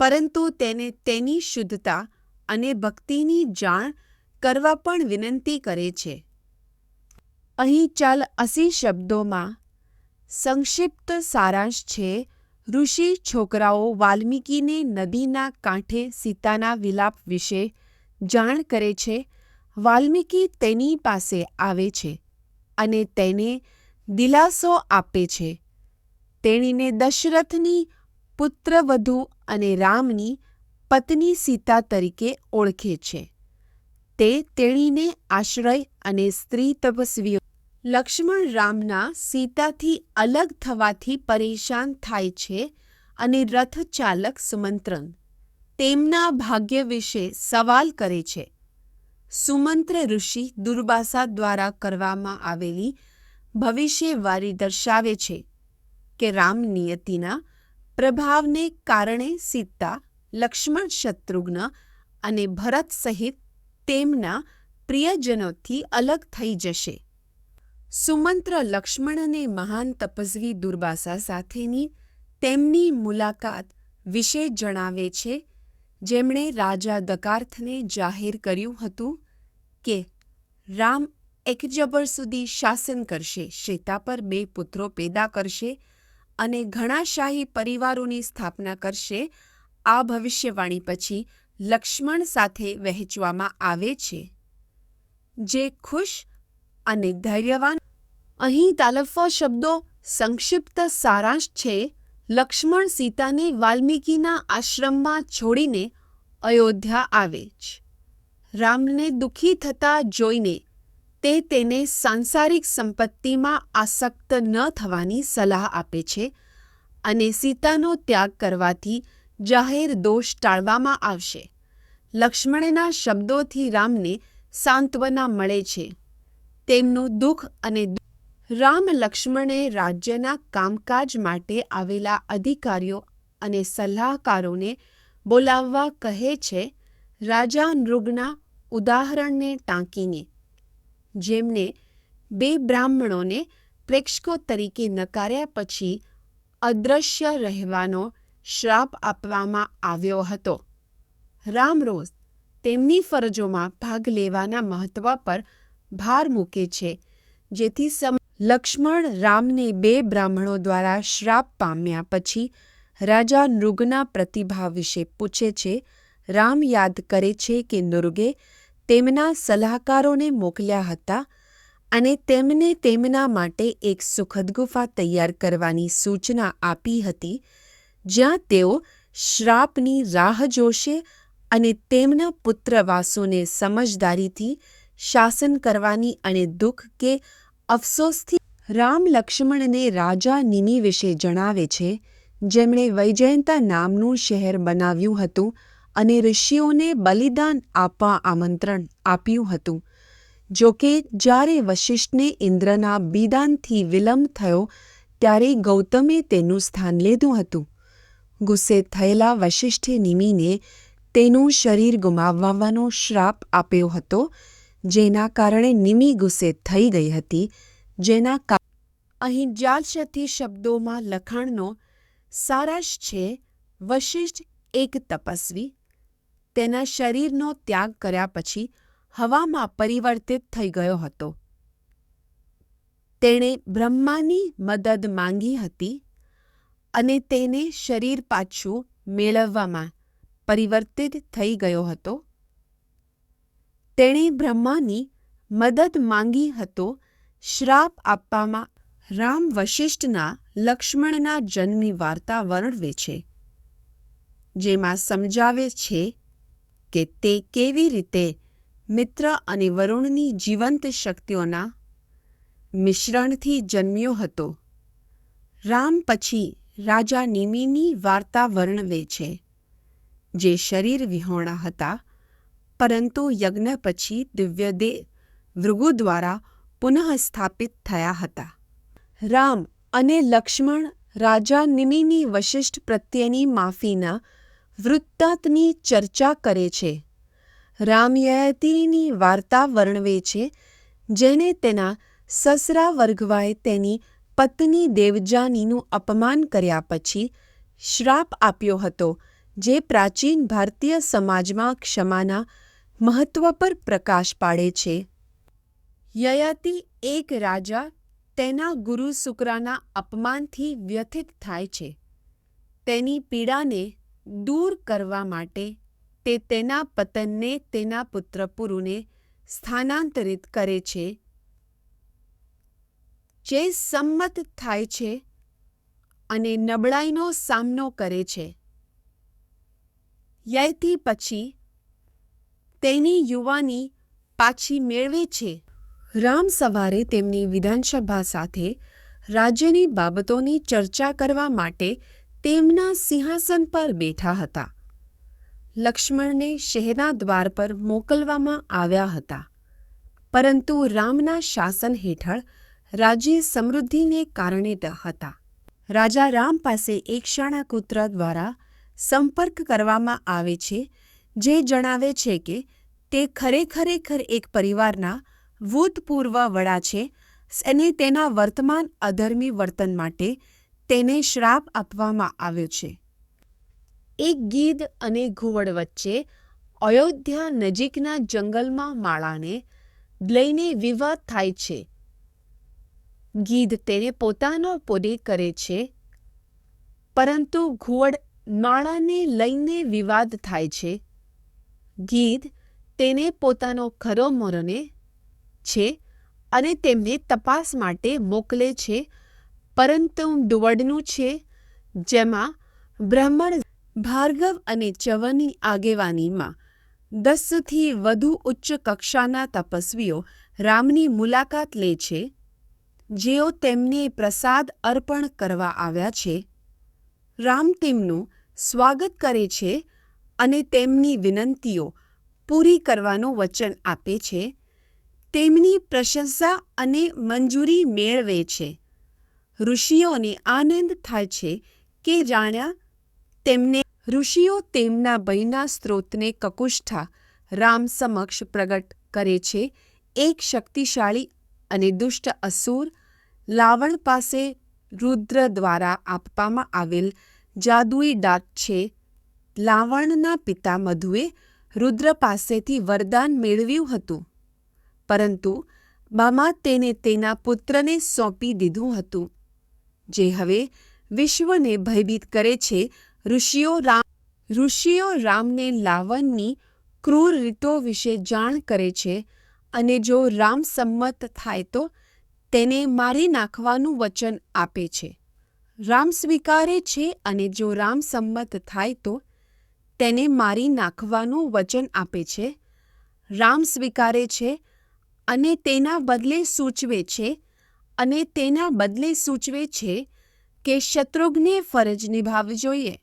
પરંતુ તેને તેની શુદ્ધતા અને ભક્તિની જાણ કરવા પણ વિનંતી કરે છે. અહીં ચાલ 80 શબ્દોમાં સંક્ષિપ્ત સારાંશ છે. ઋષિ છોકરાઓ વાલ્મીકીને નદીના કાંઠે સીતાના વિલાપ વિશે જાણ કરે છે. વાલ્મીકી તેની પાસે આવે છે અને તેને દિલાસો આપે છે. તેણીને દશરથની પુત્રવધૂ અને રામની પત્ની સીતા તરીકે ઓળખે છે. તે તેણીને આશ્રય અને સ્ત્રી તપસ્વીઓ લક્ષ્મણ રામના સીતાથી અલગ થવાથી પરેશાન થાય છે અને રથ ચાલક સુમંત્રન તેમના ભાગ્ય વિશે સવાલ કરે છે. સુમંત્ર ઋષિ દુર્વાસા દ્વારા કરવામાં આવેલી ભવિષ્યવાણી દર્શાવે છે કે રામ નિયતિના પ્રભાવને કારણે સીતા, લક્ષ્મણ, શત્રુઘ્ન અને ભરત સહિત તેમના પ્રિયજનોથી અલગ થઈ જશે. સુમંત્ર લક્ષ્મણને મહાન તપસ્વી દુર્વાસા સાથેની તેમની મુલાકાત વિશે જણાવે છે, જેમણે રાજા દકાર્થને જાહેર કર્યું હતું કે રામ 1 જબર સુધી શાસન કરશે, સીતા પર 2 પુત્રો પેદા કરશે અને ઘણા શાહી પરિવારોની સ્થાપના કરશે. આ ભવિષ્યવાણી પછી લક્ષ્મણ સાથે વહેંચવામાં આવે છે, જે ખુશ અને ધૈર્યવાન. અહીં તાલફા શબ્દો સંક્ષિપ્ત સારાંશ છે. લક્ષ્મણ સીતાને વાલ્મીકીના આશ્રમમાં છોડીને અયોધ્યા આવે છે. રામને દુઃખી થતા જોઈને તે તેને સાંસારિક સંપત્તિમાં આસક્ત ન થવાની સલાહ આપે છે અને સીતાનો ત્યાગ કરવાથી જાહેર દોષ ટાળવામાં આવશે. લક્ષ્મણના શબ્દોથી રામને સાંત્વના મળે છે. તેમનું દુઃખ અને રામ લક્ષ્મણે રાજ્યના કામકાજ માટે આવેલા અધિકારીઓ અને સલાહકારોને બોલાવવા કહે છે. રાજા નૃગના ઉદાહરણને ટાંકીને, જેમને 2 બ્રાહ્મણોને પ્રેક્ષકો તરીકે નકાર્યા પછી અદૃશ્ય રહેવાનો શ્રાપ આપવામાં આવ્યો હતો. રામ રોજ તેમની ફરજોમાં ભાગ લેવાના મહત્વ પર ભાર મૂકે છે, જેથી લક્ષ્મણ રામને 2 બ્રાહ્મણો દ્વારા શ્રાપ પામ્યા પછી રાજા નૃગના પ્રતિભા વિશે પૂછે છે. રામ યાદ કરે છે કે નૃગે તેમના સલાહકારોને મોકલ્યા હતા અને તેમને તેમના માટે એક સુખદ ગુફા તૈયાર કરવાની સૂચના આપી હતી, જ્યાં તેઓ શ્રાપની રાહ જોશે અને તેમના પુત્ર વાસુને સમજદારીથી શાસન કરવાની અને દુઃખ કે અફસોસથી. રામ લક્ષ્મણને રાજા નિમિ વિશે જણાવે છે, જેમણે વૈજયંતા નામનું શહેર બનાવ્યું હતું અને ઋષિઓને બલિદાન આપવા આમંત્રણ આપ્યું હતું. જોકે જ્યારે વશિષ્ઠને ઇન્દ્રના બિદાનથી વિલંબ થયો ત્યારે ગૌતમે તેનું સ્થાન લીધું હતું. ગુસ્સે થયેલા વશિષ્ઠે નિમિને તેનું શરીર ગુમાવવાનો શ્રાપ આપ્યો હતો, જેના કારણે નિમિ ગુસ્સે થઈ ગઈ હતી. અહીં જાલશથી શબ્દોમાં લખાણનો સારાંશ છે. વશિષ્ઠ એક તપસ્વી તેના શરીરનો ત્યાગ કર્યા પછી હવામાં પરિવર્તિત થઈ ગયો હતો. તેણે બ્રહ્માની મદદ માંગી હતી અને તેને શરીર પાછું મેળવવામાં પરિવર્તિત થઈ ગયો હતો. તેણે બ્રહ્માની મદદ માંગી હતો. શ્રાપ આપવામાં રામ વશિષ્ઠના લક્ષ્મણના જન્મની વાર્તા વર્ણવે છે, જેમાં સમજાવે છે કે તે કેવી રીતે મિત્ર અને વરુણની જીવંત શક્તિઓના મિશ્રણથી જન્મ્યો હતો. રામ પછી રાજા નિમિની વાર્તા વર્ણવે છે, જે શરીર વિહોણા હતા, પરંતુ યજ્ઞ પછી દિવ્ય દેહ ભૃગુ દ્વારા પુનઃ સ્થાપિત થયા હતા. રામ અને લક્ષ્મણ રાજા નિમિની વશિષ્ઠ પ્રત્યેની માફીના વૃત્તાંતની ચર્ચા કરે છે. રામ યયાતિની વાર્તા વર્ણવે છે, જેને તેના સસરા વર્ગવાએ તેની પત્ની દેવજાનીનું અપમાન કર્યા પછી શ્રાપ આપ્યો હતો, જે પ્રાચીન ભારતીય સમાજમાં ક્ષમાના મહત્વ પર પ્રકાશ પાડે છે. યયાતિ એક રાજા તેના ગુરુ શુક્રના અપમાનથી વ્યથિત થાય છે. તેની પીડાને દૂર કરવા માટે તે તેના પતનને તેના પુત્ર પુરુને સ્થાનાંતરિત કરે છે, જે સંમત થાય છે અને નબળાઈનો સામનો કરે છે. યયાતિ પછી તેની યુવાની પાછી મેળવે છે. રામ સવારે તેમની વિધાનસભા સાથે રાજ્યની બાબતોની ચર્ચા કરવા માટે તેમના સિંહાસન પર બેઠા હતા. લક્ષ્મણને શહેરના દ્વાર પર મોકલવામાં આવ્યા હતા, પરંતુ રામના શાસન હેઠળ રાજ્ય સમૃદ્ધિને કારણે હતા. રાજા રામ પાસે એક શાણાકુત્ર દ્વારા સંપર્ક કરવામાં આવે છે, જે જણાવે છે કે તે ખરેખર એક પરિવારના ભૂતપૂર્વ વડા છે અને તેના વર્તમાન અધર્મી વર્તન માટે તેને શ્રાપ આપવામાં આવ્યો છે. એક ગીધ અને ઘુવડ વચ્ચે અયોધ્યા નજીકના જંગલમાં માળાને લઈને વિવાદ થાય છે. ગીધ તેને પોતાનો પોતે કરે છે, પરંતુ ઘુવડ માળાને લઈને વિવાદ થાય છે. ગીધ તેને પોતાનો ખરો મોરને છે અને તેમને તપાસ માટે મોકલે છે, પરંતુ ઘુવડનું છે, જેમાં બ્રાહ્મણ ભાર્ગવ અને ચ્યવનની આગેવાનીમાં 10થી વધુ ઉચ્ચ કક્ષાના તપસ્વીઓ રામની મુલાકાત લે છે, જેઓ તેમને પ્રસાદ અર્પણ કરવા આવ્યા છે. રામ તેમનું સ્વાગત કરે છે અને તેમની વિનંતીઓ પૂરી કરવાનું વચન આપે છે. તેમની પ્રશંસા અને મંજૂરી મેળવે છે. ઋષિઓને આનંદ થાય છે કે જાણ્યા તેમને ઋષિઓ તેમના ભયના સ્ત્રોતને કકુષ્ઠા રામ સમક્ષ પ્રગટ કરે છે. એક શક્તિશાળી અને દુષ્ટ અસુર રાવણ પાસે રુદ્ર દ્વારા આપવામાં આવેલ જાદુઈ દાંત છે. રાવણના પિતા મધુએ રુદ્ર પાસેથી વરદાન મેળવ્યું હતું, પરંતુ મામા તેને તેના પુત્રને સોંપી દીધું હતું, જે હવે વિશ્વને ભયભીત કરે છે. ઋષિઓ રામને લાવણની ક્રૂર રીતો વિશે જાણ કરે છે, અને જો રામ સંમત થાય તો તેને મારી નાખવાનું વચન આપે છે. રામ સ્વીકારે છે, અને જો રામ સંમત થાય તો તેને મારી નાખવાનું વચન આપે છે. રામ સ્વીકારે છે અને તેના બદલે સૂચવે છે કે શત્રુઘ્ને ફરજ નિભાવવી જોઈએ.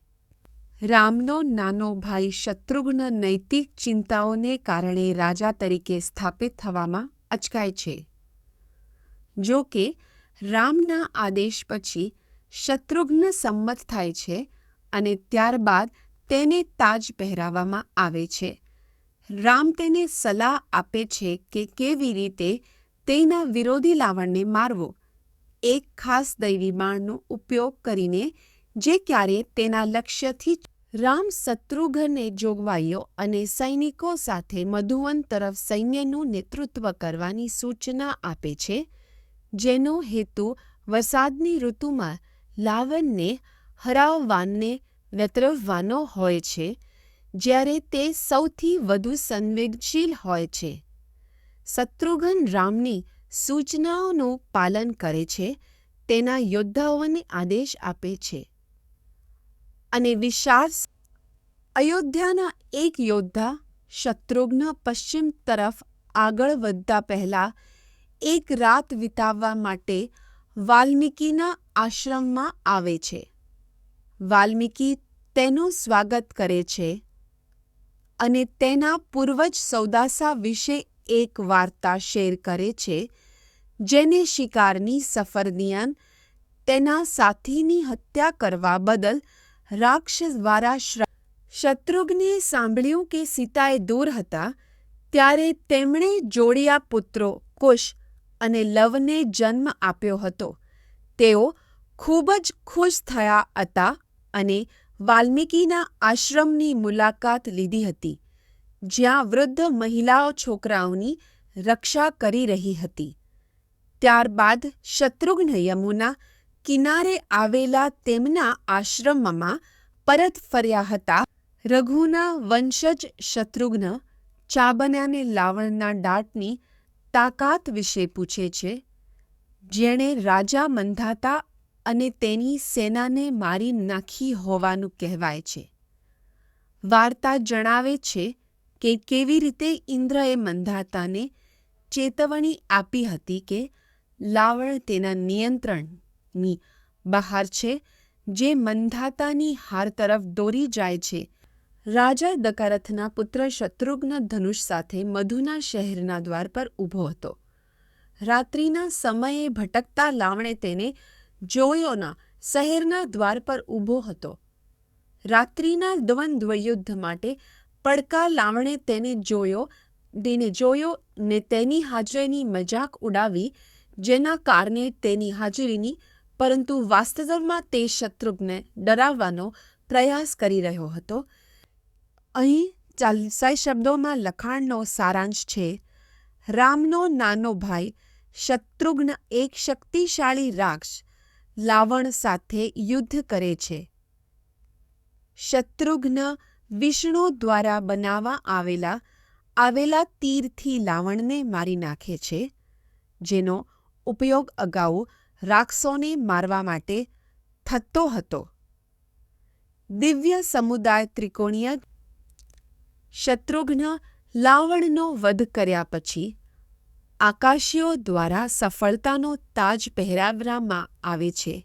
રામનો નાનો ભાઈ શત્રુઘ્ન નૈતિક ચિંતાઓને કારણે રાજા તરીકે સ્થાપિત થવામાં અચકાય છે. જો કે રામના આદેશ પછી શત્રુઘ્ન સંમત થાય છે, અને ત્યારબાદ તેને તાજ પહેરાવવામાં આવે છે. રામ તેને સલાહ આપે છે કે કેવી રીતે તેના વિરોધી લાવણને મારવો, એક ખાસ દૈવી બાણનો ઉપયોગ કરીને જે ક્યારેય તેના લક્ષ્યથી. રામ શત્રુઘ્નને જોગવાઈઓ અને સૈનિકો સાથે મધુવન તરફ સૈન્યનું નેતૃત્વ કરવાની સૂચના આપે છે, જેનો હેતુ વરસાદની ઋતુમાં લાવણને વેતરવવાનો હોય છે, જ્યારે તે સૌથી વધુ સંવેદનશીલ હોય છે. શત્રુઘ્ન રામની સૂચનાઓનું પાલન કરે છે, તેના યોદ્ધાઓને આદેશ આપે છે, અને અયોધ્યાના એક યોદ્ધા શત્રુઘ્ન પશ્ચિમ તરફ આગળ વધતા પહેલા એક રાત વિતાવવા માટે વાલ્મીકીના આશ્રમમાં આવે છે. વાલ્મીકી તેનું સ્વાગત કરે છે અને તેના પૂર્વજ સૌદાસા વિશે એક વાર્તા શેર કરે છે, જેને શિકારની સફર દરમિયાન તેના સાથીની હત્યા કરવા બદલ રાક્ષસ દ્વારા શત્રુઘ્ને સાંભળ્યું કે સીતાએ દૂર હતા, ત્યારે તેમણે જોડિયા પુત્રો કુશ અને લવને જન્મ આપ્યો હતો. તેઓ ખૂબ જ ખુશ થયા હતા અને વાલ્મીકીના આશ્રમની મુલાકાત લીધી હતી, જ્યાં વૃદ્ધ મહિલાઓ છોકરાઓની રક્ષા કરી રહી હતી. ત્યારબાદ શત્રુઘ્ન યમુના કિનારે આવેલા તેમના આશ્રમમાં પરત ફર્યા હતા. રઘુના વંશજ શત્રુઘ્ન ચાબન્યાને લાવણના દાઢની તાકાત વિશે પૂછે છે, જેણે રાજા મંધાતા અને તેની સેનાને મારી નાખી હોવાનું કહેવાય છે. વાર્તા જણાવે છે કે કેવી રીતે ઇન્દ્રએ મંધાતાને ચેતવણી આપી હતી કે લાવણ તેના નિયંત્રણની બહાર છે, જે મંધાતાની હાર તરફ દોરી જાય છે. રાજા દશરથના પુત્ર શત્રુઘ્ન ધનુષ સાથે મધુના શહેરના દ્વાર પર ઊભો હતો. રાત્રિના સમયે ભટકતા લાવણે તેને જોયોના શહેરના દ્વાર પર ઊભો હતો. રાત્રિના દ્વંદ્વ યુદ્ધ માટે પડકા લાવણે તેને જોયો ને તેની હાજરીની મજાક ઉડાવી, જેના કારણે તેની હાજરીની, પરંતુ વાસ્તવમાં તે શત્રુઘ્નને ડરાવવાનો પ્રયાસ કરી રહ્યો હતો. અહીં 40 શબ્દોમાં લખાણનો સારાંશ છે. રામનો નાનો ભાઈ શત્રુઘ્ન એક શક્તિશાળી રાક્ષસ લાવણ સાથે યુદ્ધ કરે છે. શત્રુઘ્ન વિષ્ણુ દ્વારા બનાવવામાં આવેલા તીરથી લાવણને મારી નાખે છે, જેનો ઉપયોગ અગાઉ રાક્ષસોને મારવા માટે થતો હતો. દિવ્ય સમુદાય ત્રિકોણીય શત્રુઘ્ન લાવણનો વધ કર્યા પછી આકાશીઓ દ્વારા સફળતાનો તાજ પહેરાવવામાં આવે છે.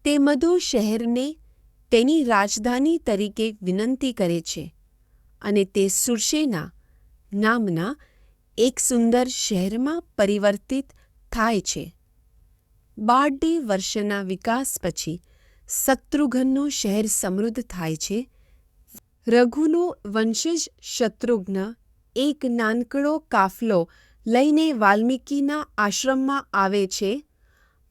તે મધુ શહેરને તેની રાજધાની તરીકે વિનંતી કરે છે, અને તે સુરસેના નામના એક સુંદર શહેરમાં પરિવર્તિત થાય છે. 12 વર્ષના વિકાસ પછી શત્રુઘ્નનું શહેર સમૃદ્ધ થાય છે. રઘુનો વંશજ શત્રુઘ્ન એક નાનકડો કાફલો લઈને વાલ્મીકીના આશ્રમમાં આવે છે.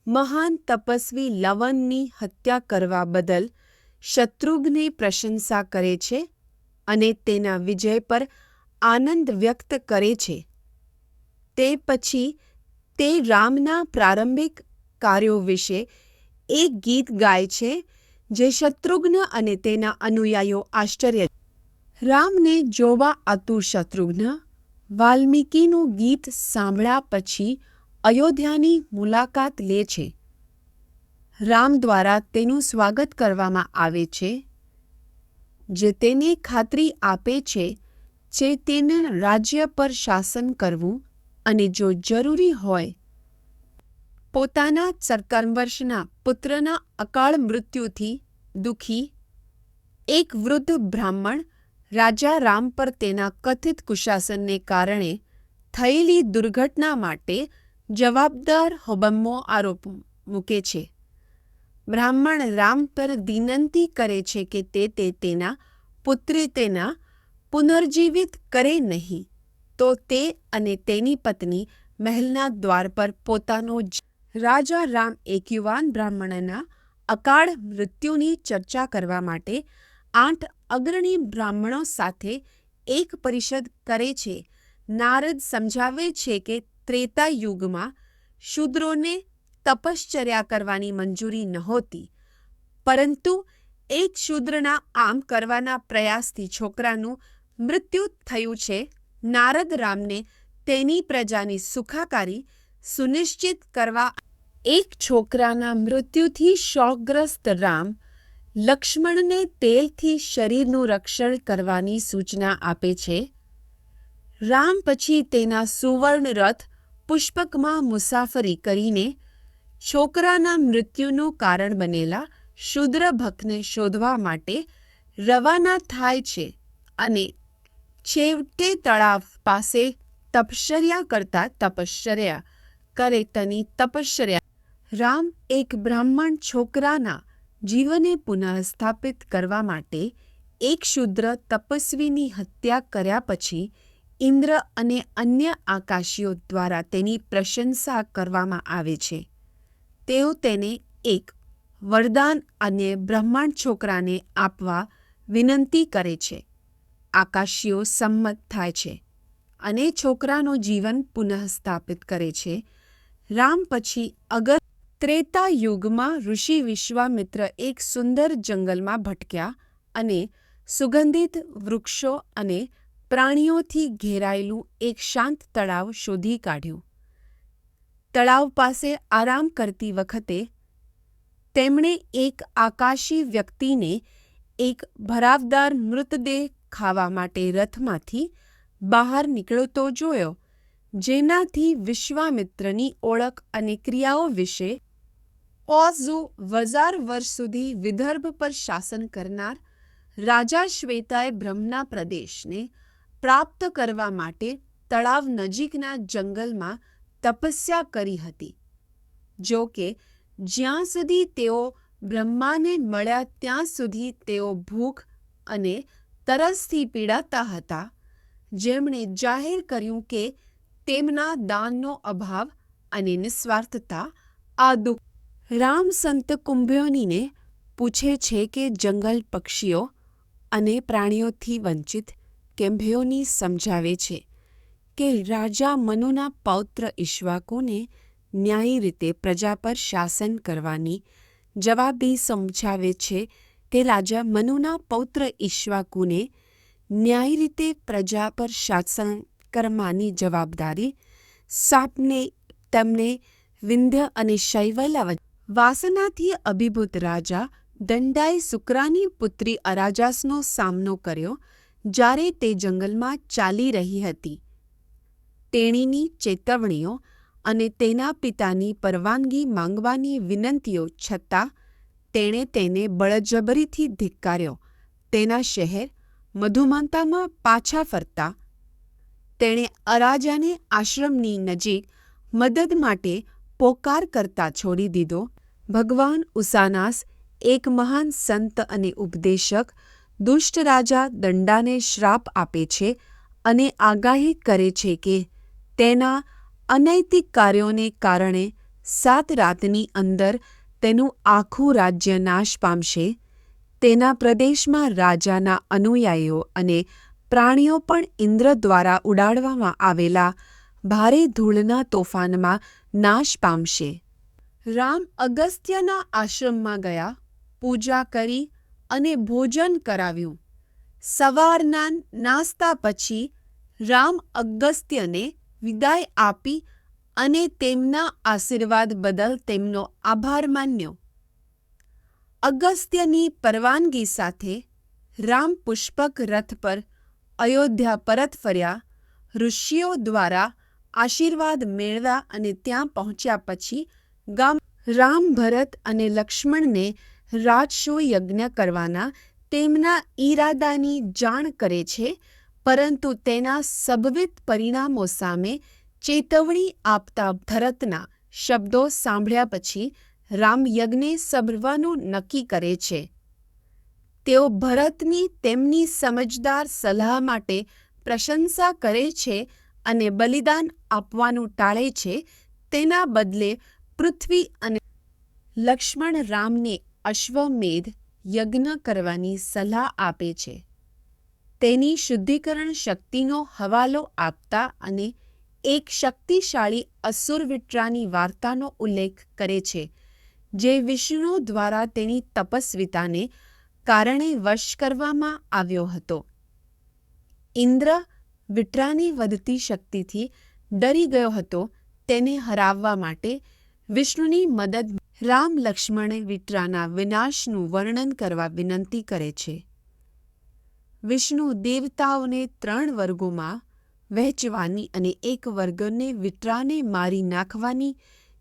મહાન તપસ્વી લવનની હત્યા કરવા બદલ શત્રુઘ્ને પ્રશંસા કરે છે અને તેના વિજય પર આનંદ વ્યક્ત કરે છે. તે પછી તે રામના પ્રારંભિક કાર્યો વિશે એક ગીત ગાય છે જે શત્રુઘ્ન અને તેના અનુયાયીઓ આશ્ચર્ય. રામને જોવા આતુર શત્રુઘ્ન વાલ્મીકીનું ગીત સાંભળ્યા પછી અયોધ્યાની મુલાકાત લે છે. રામ દ્વારા તેનું સ્વાગત કરવામાં આવે છે, જે તેને ખાતરી આપે છે કે તેને રાજ્ય પર શાસન કરવું અને જો જરૂરી હોય પોતાના 57 વર્ષના પુત્રના અકાળ મૃત્યુથી દુઃખી એક વૃદ્ધ બ્રાહ્મણ રાજા રામ પર તેના કથિત કુશાસનને કારણે થયેલી દુર્ઘટના માટે જવાબદાર હોવાનો આરોપ મૂકે છે. બ્રાહ્મણ રામ પર વિનંતી કરે છે કે તે તેના પુત્રી તેના પુનર્જીવિત કરે નહીં તો તે અને તેની પત્ની મહેલના દ્વાર પર પોતાનો રાજા રામ એક યુવાન બ્રાહ્મણના અકાળ મૃત્યુની ચર્ચા કરવા માટે 8 અગ્રણી બ્રાહ્મણો સાથે એક પરિષદ કરે છે. નારદ સમજાવે છે કે ત્રેતા યુગમાં શૂદ્રોને તપશ્ચર્યા કરવાની મંજૂરી નહોતી, પરંતુ એક શૂદ્રના આમ કરવાના પ્રયાસથી છોકરાનું મૃત્યુ થયું છે. નારદ રામને તેની પ્રજાની સુખાકારી સુનિશ્ચિત કરવા એક છોકરાના મૃત્યુથી શોકગ્રસ્ત રામ લક્ષ્મણને તેલથી શરીરનું રક્ષણ કરવાની સૂચના આપે છે. રામ પછી તેના સુવર્ણ રથ પુષ્પકમાં મુસાફરી કરીને છોકરાના મૃત્યુનું કારણ બનેલા શૂદ્ર ભક્તને શોધવા માટે રવાના થાય છે અને છેવટે તળાવ પાસે તપશ્ચર્યા કરતા તપશ્ચર્યા કરે તેની તપશ્ચર્યા. રામ એક બ્રાહ્મણ છોકરાના જીવને પુનઃસ્થાપિત કરવા માટે એક શૂદ્ર તપસ્વીની હત્યા કર્યા પછી ઇન્દ્ર અને અન્ય આકાશીઓ દ્વારા તેની પ્રશંસા કરવામાં આવે છે. તેઓ તેને એક વરદાન અને બ્રાહ્મણ છોકરાને આપવા વિનંતી કરે છે. આકાશીઓ સંમત થાય છે અને છોકરાનું જીવન પુનઃસ્થાપિત કરે છે. રામ પછી ત્રેતા યુગમાં ઋષિ વિશ્વામિત્ર એક સુંદર જંગલમાં ભટક્યા અને સુગંધિત વૃક્ષો અને પ્રાણીઓથી ઘેરાયેલું એક શાંત તળાવ શોધી કાઢ્યું. તળાવ પાસે આરામ કરતી વખતે તેમણે એક આકાશી વ્યક્તિને એક ભરાવદાર મૃતદેહ ખાવા માટે રથમાંથી બહાર નીકળતો જોયો, જેનાથી વિશ્વામિત્રની ઓળખ અને ક્રિયાઓ વિશે 1000 વર્ષ સુધી વિદર્ભ પર શાસન કરનાર રાજા શ્વેતાએ બ્રહ્મના પ્રદેશને પ્રાપ્ત કરવા માટે તળાવ નજીકના જંગલમાં તપસ્યા કરી હતી. જો કે જ્યાં સુધી તેઓ બ્રહ્માને મળ્યા ત્યાં સુધી તેઓ ભૂખ અને તરસથી પીડાતા હતા. જેમણે જાહેર કર્યું કે તેમના દાનનો અભાવ અને નિસ્વાર્થતા આ દુઃખ. રામ સંત કુંભયોનીને પૂછે છે કે જંગલ પક્ષીઓ અને પ્રાણીઓથી વંચિત કેમ્ભયોની સમજાવે છે કે રાજા મનુના પૌત્ર ઈક્ષ્વાકુને ન્યાયી રીતે પ્રજા પર શાસન કરવાની જવાબદારી સમજાવે છે કે રાજા મનુના પૌત્ર ઈક્ષ્વાકુને ન્યાયી રીતે પ્રજા પર શાસન કરવાની જવાબદારી સાપને તેમને વિંધ્ય અને શૈવલા વાસનાથી અભિભૂત રાજા દંડાએ શુક્રાની પુત્રી અરાજાસનો સામનો કર્યો જ્યારે તે જંગલમાં ચાલી રહી હતી. તેણીની ચેતવણીઓ અને તેના પિતાની પરવાનગી માંગવાની વિનંતીઓ છતાં તેણે તેને બળજબરીથી ધિક્કાર્યો. તેના શહેર મધુમંતામાં પાછા ફરતા તેણે અરાજાને આશ્રમની નજીક મદદ માટે પોકાર કરતા છોડી દીધો. ભગવાન ઉસાનાસ, એક મહાન સંત અને ઉપદેશક, દુષ્ટ રાજા દંડાને શ્રાપ આપે છે અને આગાહી કરે છે કે તેના અનૈતિક કાર્યોને કારણે 7 રાતની અંદર તેનું આખું રાજ્ય નાશ પામશે. તેના પ્રદેશમાં રાજાના અનુયાયીઓ અને પ્રાણીઓ પણ ઇન્દ્ર દ્વારા ઉડાડવામાં આવેલા ભારે ધૂળના તોફાનમાં નાશ પામશે. રામ અગસ્ત્યના આશ્રમમાં ગયા, પૂજા કરી અને ભોજન કરાવ્યું. સવારના નાસ્તા પછી રામ અગસ્ત્યને વિદાય આપી અને તેમના આશીર્વાદ બદલ તેમનો આભાર માન્યો. અગસ્ત્યની પરવાનગી સાથે રામ પુષ્પક રથ પર અયોધ્યા પરત ફર્યા. ઋષિઓ દ્વારા આશીર્વાદ મેળવ્યા અને ત્યાં પહોંચ્યા પછી રામ ભરત અને લક્ષ્મણને રાજસૂય યજ્ઞ કરવાના તેમના ઈરાદાની જાણ કરે છે, પરંતુ તેના સંભવિત પરિણામો સામે ચેતવણી આપતા ભરતના શબ્દો સાંભળ્યા પછી રામ યજ્ઞ સંભળવાનું નક્કી કરે છે. તેઓ ભરતની તેમની સમજદાર સલાહ માટે પ્રશંસા કરે છે અને બલિદાન આપવાનું ટાળે છે. તેના બદલે પૃથ્વી અને લક્ષ્મણ રામને અશ્વમેધ યજ્ઞ કરવાની સલાહ આપે છે. તેની શુદ્ધિકરણ શક્તિનો હવાલો આપતા અને એક શક્તિશાળી અસુર વિટ્રાની વાર્તાનો ઉલ્લેખ કરે છે, જે વિષ્ણુ દ્વારા તેની તપસ્વીતાને કારણે વશ કરવામાં આવ્યો હતો. ઇન્દ્ર વિટ્રાની વધતી શક્તિથી ડરી ગયો હતો. તેને હરાવવા માટે વિષ્ણુની મદદ રામ લક્ષ્મણે વિટ્રાના વિનાશનું વર્ણન કરવા વિનંતી કરે છે. વિષ્ણુ દેવતાઓને 3 વર્ગોમાં વહેંચવાની અને એક વર્ગને વિટ્રાને મારી નાખવાની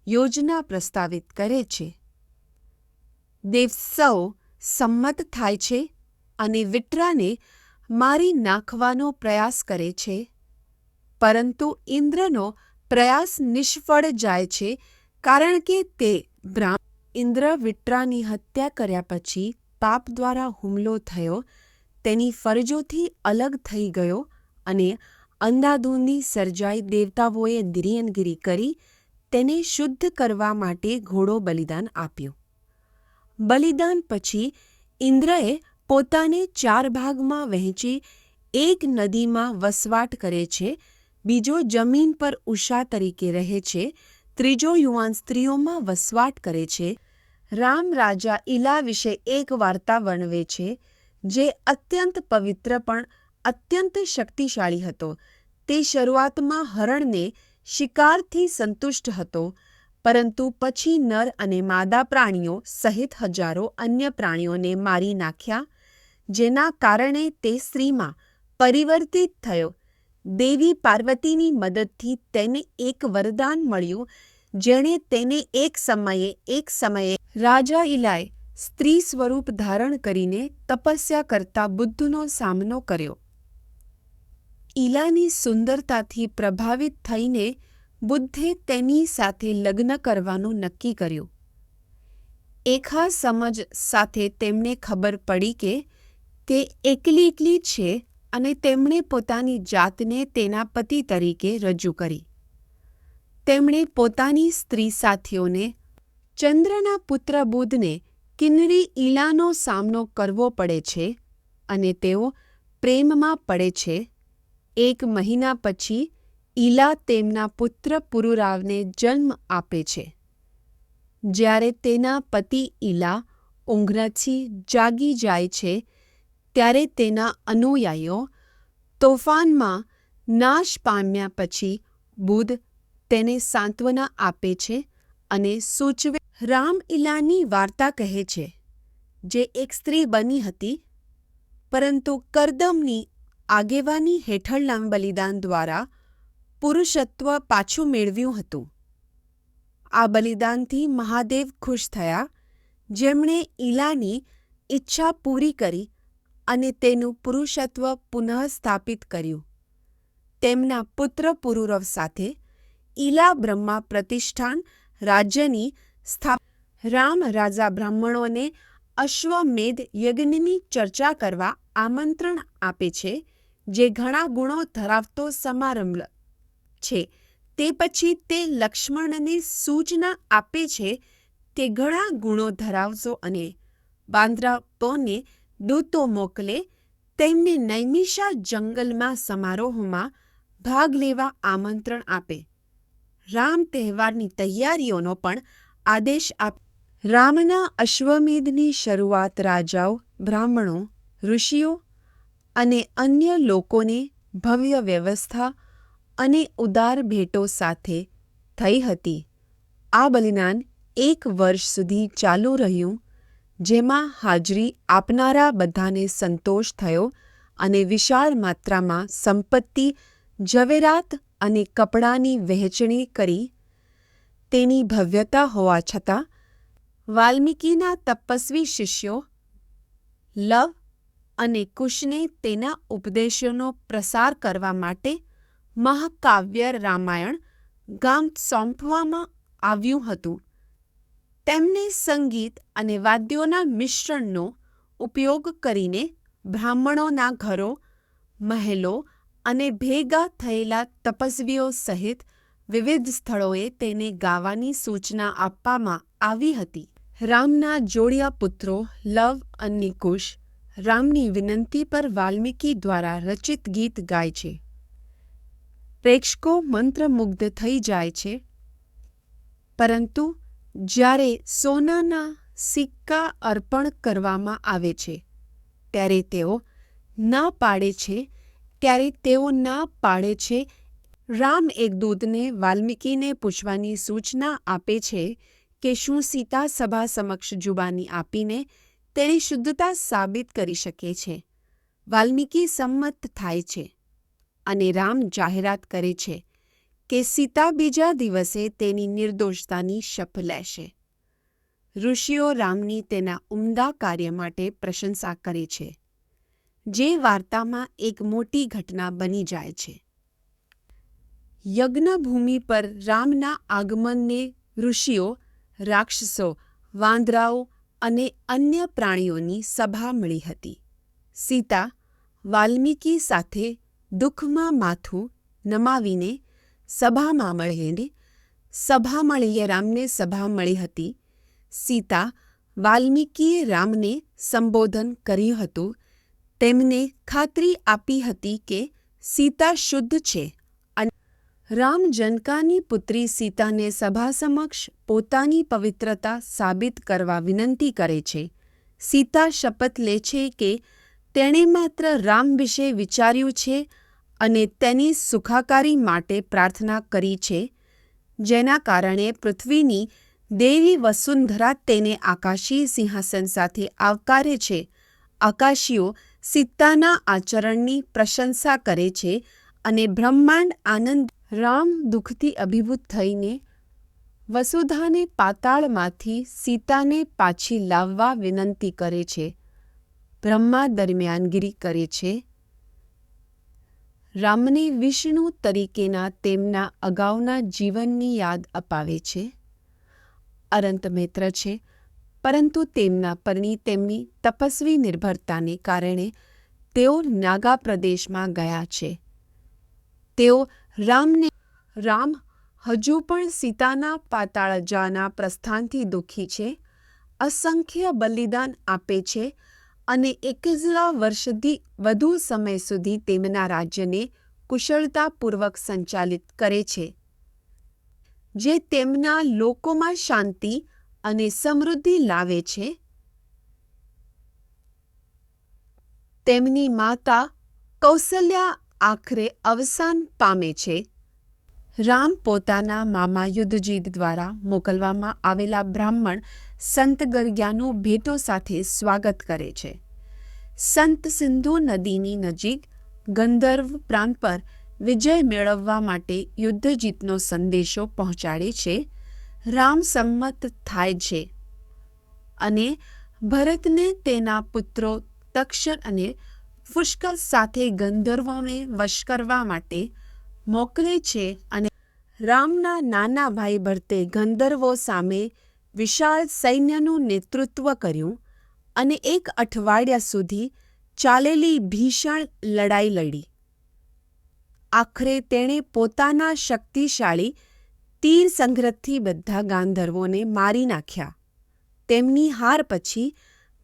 યોજના પ્રસ્તાવિત કરે છે. દેવસૌ સંમત થાય છે અને વિટ્રાને મારી નાખવાનો પ્રયાસ કરે છે, પરંતુ ઇન્દ્રનો પ્રયાસ નિષ્ફળ જાય છે કારણ કે ઇન્દ્ર વિટ્રાની હત્યા કર્યા પછી પાપ દ્વારા હુમલો થયો, તેની ફરજોથી અલગ થઈ ગયો અને અંધાધૂંધી સર્જાઈ. દેવતાઓએ દિર્યનગિરી કરી તેને શુદ્ધ કરવા માટે ઘોડો બલિદાન આપ્યું. બલિદાન પછી ઇન્દ્રએ પોતાને 4 ભાગમાં વહેંચી એક નદીમાં વસવાટ કરે છે, બીજો જમીન પર ઉષા તરીકે રહે છે, ત્રીજો યુવાન સ્ત્રીઓમાં વસવાટ કરે છે. રામ રાજા ઈલા વિશે એક વાર્તા વર્ણવે છે, જે અત્યંત પવિત્ર પણ અત્યંત શક્તિશાળી હતો. તે શરૂઆતમાં હરણને શિકારથી સંતુષ્ટ હતો, પરંતુ પછી નર અને માદા પ્રાણીઓ સહિત હજારો અન્ય પ્રાણીઓને મારી નાખ્યા, જેના કારણે તે સ્ત્રીમાં પરિવર્તિત થયો. દેવી પાર્વતીની મદદથી તેને એક વરદાન મળ્યું, જેણે તેને એક સમયે રાજા ઈલાએ સ્ત્રી સ્વરૂપ ધારણ કરીને તપસ્યા કરતા બુદ્ધનો સામનો કર્યો. ઈલાની સુંદરતાથી પ્રભાવિત થઈને બુદ્ધે તેની સાથે લગ્ન કરવાનું નક્કી કર્યું. એકા સમજ સાથે તેમને ખબર પડી કે તે એકલી છે અને તેમણે પોતાની જાતને તેના પતિ તરીકે રજૂ કરી. તેમણે પોતાની સ્ત્રી સાથીઓને ચંદ્રના પુત્ર બુધને કિન્નરી ઈલાનો સામનો કરવો પડે છે અને તેઓ પ્રેમમાં પડે છે. 1 મહિના પછી ઈલા તેમના પુત્ર પુરુરાવને જન્મ આપે છે. જ્યારે તેના પતિ ઈલા ઊંઘમાંથી જાગી જાય છે, ત્યારે તેના અનુયાયીઓ તોફાનમાં નાશ પામ્યા પછી બુધ તેને સાંત્વના આપે છે અને સૂચવે. રામ ઈલાની વાર્તા કહે છે, જે એક સ્ત્રી બની હતી, પરંતુ કરદમની આગેવાની હેઠળના બલિદાન દ્વારા પુરુષત્વ પાછું મેળવ્યું હતું. આ બલિદાનથી મહાદેવ ખુશ થયા, જેમણે ઈલાની ઈચ્છા પૂરી કરી અને તેનું પુરુષત્વ પુનઃસ્થાપિત કર્યું. તેમના પુત્ર પુરુરવ સાથે ઈલા બ્રહ્મા પ્રતિષ્ઠાન રાજ્યની રામ રાજા બ્રાહ્મણોને અશ્વમેધ યજ્ઞની ચર્ચા કરવા આમંત્રણ આપે છે, જે ઘણા ગુણો ધરાવતો સમારંભ છે. તે પછી તે લક્ષ્મણને સૂચના આપે છે, તે ઘણા ગુણો ધરાવશો અને બાંદરાઓને દૂતો મોકલે તેમને નૈમિષા જંગલમાં સમારોહમાં ભાગ લેવા આમંત્રણ આપે. રામ તહેવારની તૈયારીઓનો પણ આદેશ આપે. રામના અશ્વમેધની શરૂઆત રાજાઓ, બ્રાહ્મણો, ઋષિઓ અને અન્ય લોકોને ભવ્ય વ્યવસ્થા અને ઉદાર ભેટો સાથે થઈ હતી. આ બલિદાન 1 વર્ષ સુધી ચાલુ રહ્યું, જેમાં હાજરી આપનારા બધાને સંતોષ થયો અને વિશાળ માત્રામાં સંપત્તિ, ઝવેરાત અને કપડાની વહેંચણી કરી. તેની ભવ્યતા હોવા છતાં વાલ્મીકીના તપસ્વી શિષ્યો લવ અને કુશને તેના ઉપદેશોનો પ્રસાર કરવા માટે મહાકાવ્ય રામાયણ ગામ સોંપવામાં આવ્યું હતું. તેમને સંગીત અને વાદ્યોના મિશ્રણનો ઉપયોગ કરીને બ્રાહ્મણોના ઘરો, મહેલો અને ભેગા થયેલા તપસ્વીઓ સહિત વિવિધ સ્થળોએ તેને ગાવાની સૂચના આપવામાં આવી હતી. રામના જોડિયા પુત્રો લવ અને કુશ રામની વિનંતી પર વાલ્મીકી દ્વારા રચિત ગીત ગાય છે. પ્રેક્ષકો મંત્રમુગ્ધ થઈ જાય છે, પરંતુ જ્યારે સોનાના સિક્કા અર્પણ કરવામાં આવે છે ત્યારે તેઓ ના પાડે છે. રામ એક દૂતને વાલ્મીકીને પૂછવાની સૂચના આપે છે કે શું સીતા સભા સમક્ષ જુબાની આપીને તેની શુદ્ધતા સાબિત કરી શકે છે. વાલ્મીકી સંમત થાય છે અને રામ જાહેરાત કરે છે કે સીતા બીજા દિવસે તેની નિર્દોષતાની શપથ લેશે. ઋષિઓ રામની તેના ઉમદા કાર્ય માટે પ્રશંસા કરે છે, જે વાર્તામાં એક મોટી ઘટના બની જાય છે. યજ્ઞભૂમિ પર રામના આગમનને ઋષિઓ, રાક્ષસો, વાંદરાઓ અને અન્ય પ્રાણીઓની સભા મળી હતી. સીતા વાલ્મીકી સાથે દુઃખમાં માથું નમાવીને સભા મળી હતી. સીતા વાલ્મીકીએ રામને સંબોધન કર્યું હતું. તેમને ખાતરી આપી હતી કે સીતા શુદ્ધ છે અને રામ જનકાની પુત્રી સીતાને સભા સમક્ષ પોતાની પવિત્રતા સાબિત કરવા વિનંતી કરે છે. સીતા શપથ લે છે કે તેણે માત્ર રામ વિશે વિચાર્યું છે અને તેની સુખાકારી માટે પ્રાર્થના કરી છે, જેના કારણે પૃથ્વીની દેવી વસુંધરા તેને આકાશી સિંહાસન સાથે આવકારે છે. આકાશીઓ સીતાના આચરણની પ્રશંસા કરે છે અને બ્રહ્માંડ આનંદ. રામ દુઃખથી અભિભૂત થઈને વસુધાને પાતાળમાંથી સીતાને પાછી લાવવા વિનંતી કરે છે. બ્રહ્મા દરમિયાનગીરી કરે છે. રામને વિષ્ણુ તરીકેના તેમના અગાઉના જીવનની યાદ અપાવે છે. અનંત મિત્ર છે, પરંતુ તેમના પરની તેમની તપસ્વી નિર્ભરતાને કારણે તેઓ નાગા પ્રદેશમાં ગયા છે. રામ હજુ પણ સીતાના પાતાળજાના પ્રસ્થાનથી દુઃખી છે. અસંખ્ય બલિદાન આપે છે અને 1000 વર્ષથી વધુ સમય સુધી તેમના રાજ્યને કુશળતાપૂર્વક સંચાલિત કરે છે, જે તેમના લોકોમાં શાંતિ અને સમૃદ્ધિ લાવે છે. તેમની માતા કૌશલ્યા આખરે અવસાન પામે છે. રામ પોતાના મામા યુધજીત દ્વારા મોકલવામાં આવેલા બ્રાહ્મણ સંત ગર્ગ્યાનું ભેટો સાથે સ્વાગત કરે છે. સંત સિંધુ નદીની નજીક ગંધર્વ પ્રાંત પર વિજય મેળવવા માટે યુધજીતનો સંદેશો પહોંચાડે છે. રામ સંમત થાય છે અને ભરતને તેના પુત્રો તક્ષર અને પુષ્કર સાથે ગંધર્વોને વશ કરવા માટે મોકલે છે અને રામના નાના ભાઈ ભરતે ગંધર્વો સામે વિશાળ સૈન્યનું નેતૃત્વ કર્યું અને 1 અઠવાડિયા સુધી ચાલેલી ભીષણ લડાઈ લડી. આખરે તેણે પોતાના શક્તિશાળી તીર સંગ્રહથી બધા ગાંધર્વોને મારી નાખ્યા. તેમની હાર પછી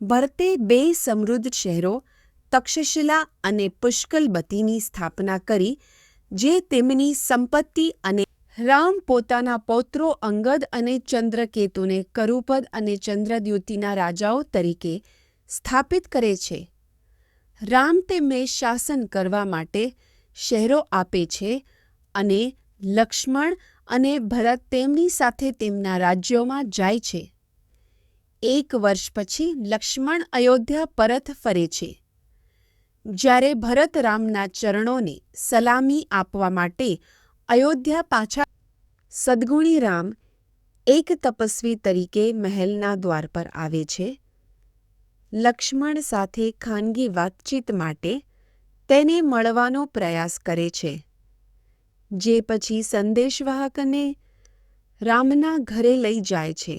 ભરતે 2 સમૃદ્ધ શહેરો તક્ષશિલા અને પુષ્કલબતીની સ્થાપના કરી, જે તેમની સંપત્તિ, અને રામ પોતાના પૌત્રો અંગદ અને ચંદ્રકેતુને કરુપદ અને ચંદ્રદ્યુતિના રાજાઓ તરીકે સ્થાપિત કરે છે. રામ તેમને શાસન કરવા માટે શહેરો આપે છે અને લક્ષ્મણ અને ભરત તેમની સાથે તેમના રાજ્યોમાં જાય છે. 1 વર્ષ પછી લક્ષ્મણ અયોધ્યા પરત ફરે છે. જ્યારે ભરત રામના ચરણોને સલામી આપવા માટે અયોધ્યા પાછા, સદ્ગુણી રામ એક તપસ્વી તરીકે મહેલના દ્વાર પર આવે છે. લક્ષ્મણ સાથે ખાનગી વાતચીત માટે તેને મળવાનો પ્રયાસ કરે છે, જે પછી સંદેશવાહકને રામના ઘરે લઈ જાય છે.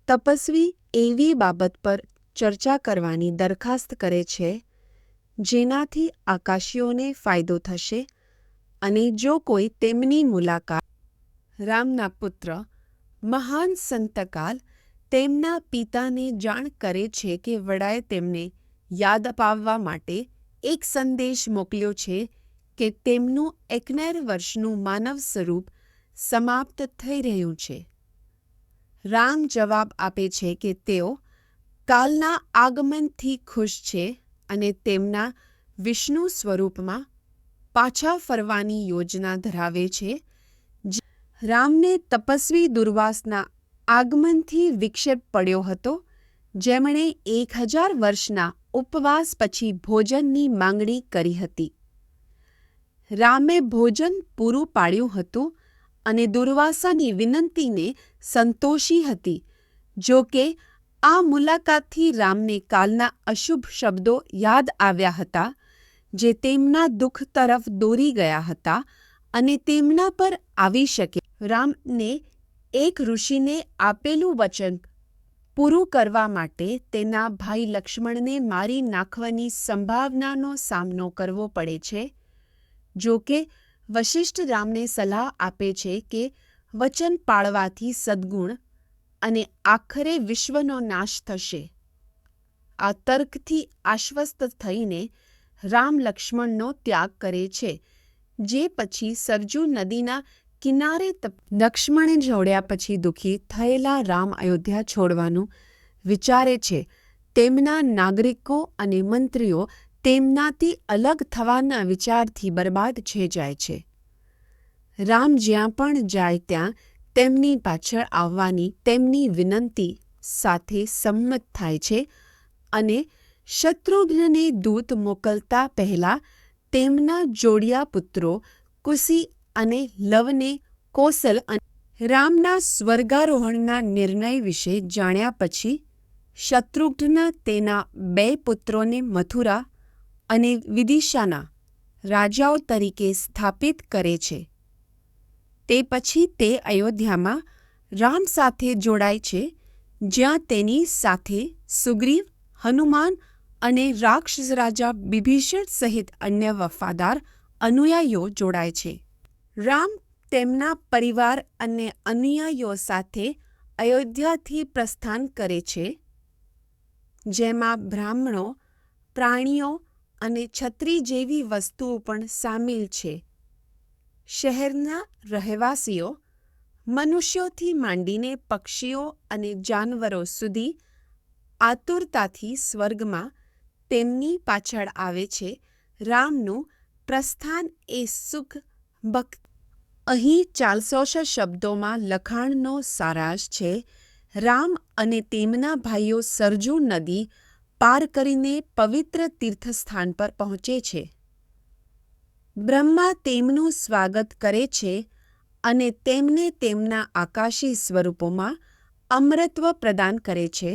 તપસ્વી એવી બાબત પર ચર્ચા કરવાની દરખાસ્ત કરે છે જેનાથી આકાશીઓને ફાયદો થશે, અને જો કોઈ તેમની મુલાકાત, રામના પુત્ર મહાન સંતકાલ તેમના પિતાને જાણ કરે છે કે વડાએ તેમને યાદ અપાવવા માટે એક સંદેશ મોકલ્યો છે કે તેમનું 91 વર્ષનું માનવ સ્વરૂપ સમાપ્ત થઈ રહ્યું છે. રામ જવાબ આપે છે કે તેઓ કાલના આગમનથી ખુશ છે અને તેમના વિષ્ણુ સ્વરૂપમાં પાછા ફરવાની યોજના ધરાવે છે. રામને તપસ્વી દુર્વાસના આગમનથી વિક્ષેપ પડ્યો હતો, જેમણે 1000 વર્ષના ઉપવાસ પછી ભોજનની માંગણી કરી હતી. રામે ભોજન પૂરું પાડ્યું હતું અને દુર્વાસાની વિનંતીને સંતોષી હતી. જો કે આ મુલાકાતથી રામને કાલના અશુભ શબ્દો યાદ આવ્યા હતા, જે તેમના દુઃખ તરફ દોરી ગયા હતા અને તેમના પર આવી શકે. રામને એક ઋષિને આપેલું વચન પૂરું કરવા માટે તેના ભાઈ લક્ષ્મણને મારી નાખવાની સંભાવનાનો સામનો કરવો પડે છે. જો કે વશિષ્ઠ રામને સલાહ આપે છે કે વચન પાળવાથી સદ્ગુણ અને આખરે વિશ્વનો નાશ થશે. આ તર્કથી આશ્વસ્ત થઈને રામ લક્ષ્મણનો ત્યાગ કરે છે, જે પછી સરજુ નદીના કિનારે લક્ષ્મણે જોડ્યા પછી દુઃખી થયેલા રામ અયોધ્યા છોડવાનું વિચારે છે. તેમના નાગરિકો અને મંત્રીઓ તેમનાથી અલગ થવાના વિચારથી બરબાદ થઈ જાય છે. રામ જ્યાં પણ જાય ત્યાં તેમની પાછળ આવવાની તેમની વિનંતી સાથે સંમત થાય છે અને શત્રુઘ્નને દૂત મોકલતા પહેલા તેમના જોડિયા પુત્રો કુશી અને લવને કૌશલ અને રામના સ્વર્ગારોહણના નિર્ણય વિશે જાણ્યા પછી શત્રુઘ્ન તેના 2 પુત્રોને મથુરા અને વિદિશાના રાજાઓ તરીકે સ્થાપિત કરે છે. તે પછી તે અયોધ્યામાં રામ સાથે જોડાય છે, જ્યાં તેની સાથે સુગ્રીવ, હનુમાન અને રાક્ષસ રાજા વિભીષણ સહિત અન્ય વફાદાર અનુયાયીઓ જોડાય છે. રામ તેમના પરિવાર અને અનુયાયીઓ સાથે અયોધ્યાથી પ્રસ્થાન કરે છે, જેમાં બ્રાહ્મણો, પ્રાણીઓ અને છત્રી જેવી વસ્તુઓ પણ સામેલ છે. શહેરના રહેવાસીઓ, મનુષ્યોથી માંડીને પક્ષીઓ અને જાનવરો સુધી આતુરતાથી સ્વર્ગમાં તેમની પાછળ આવે છે. રામનું પ્રસ્થાન એ સુખ ભક્તિ. અહીં 400 શબ્દોમાં લખાણનો સારાંશ છે. રામ અને તેમના ભાઈઓ સરજુ નદી પાર કરીને પવિત્ર તીર્થસ્થાન પર પહોંચે છે. બ્રહ્મા તેમનું સ્વાગત કરે છે અને તેમને તેમના આકાશી સ્વરૂપોમાં અમરત્વ પ્રદાન કરે છે.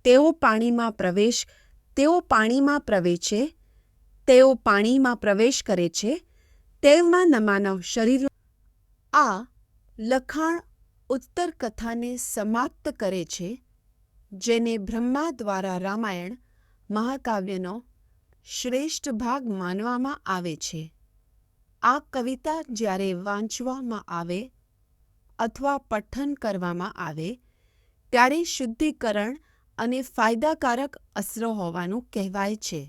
તેઓ પાણીમાં પ્રવેશ કરે છે. તેઓના માનવ શરીરો. આ લખાણ ઉત્તર કથાને સમાપ્ત કરે છે, જેને બ્રહ્મા દ્વારા રામાયણ મહાકાવ્યનો શ્રેષ્ઠ ભાગ માનવામાં આવે છે. આ કવિતા જ્યારે વાંચવામાં આવે અથવા પઠન કરવામાં આવે ત્યારે શુદ્ધિકરણ અને ફાયદાકારક અસ્ત્રો હોવાનું કહેવાય છે.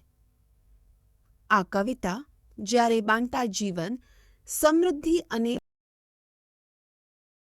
આ કવિતા જ્યારે બાંટા જીવન, સમૃદ્ધિ અને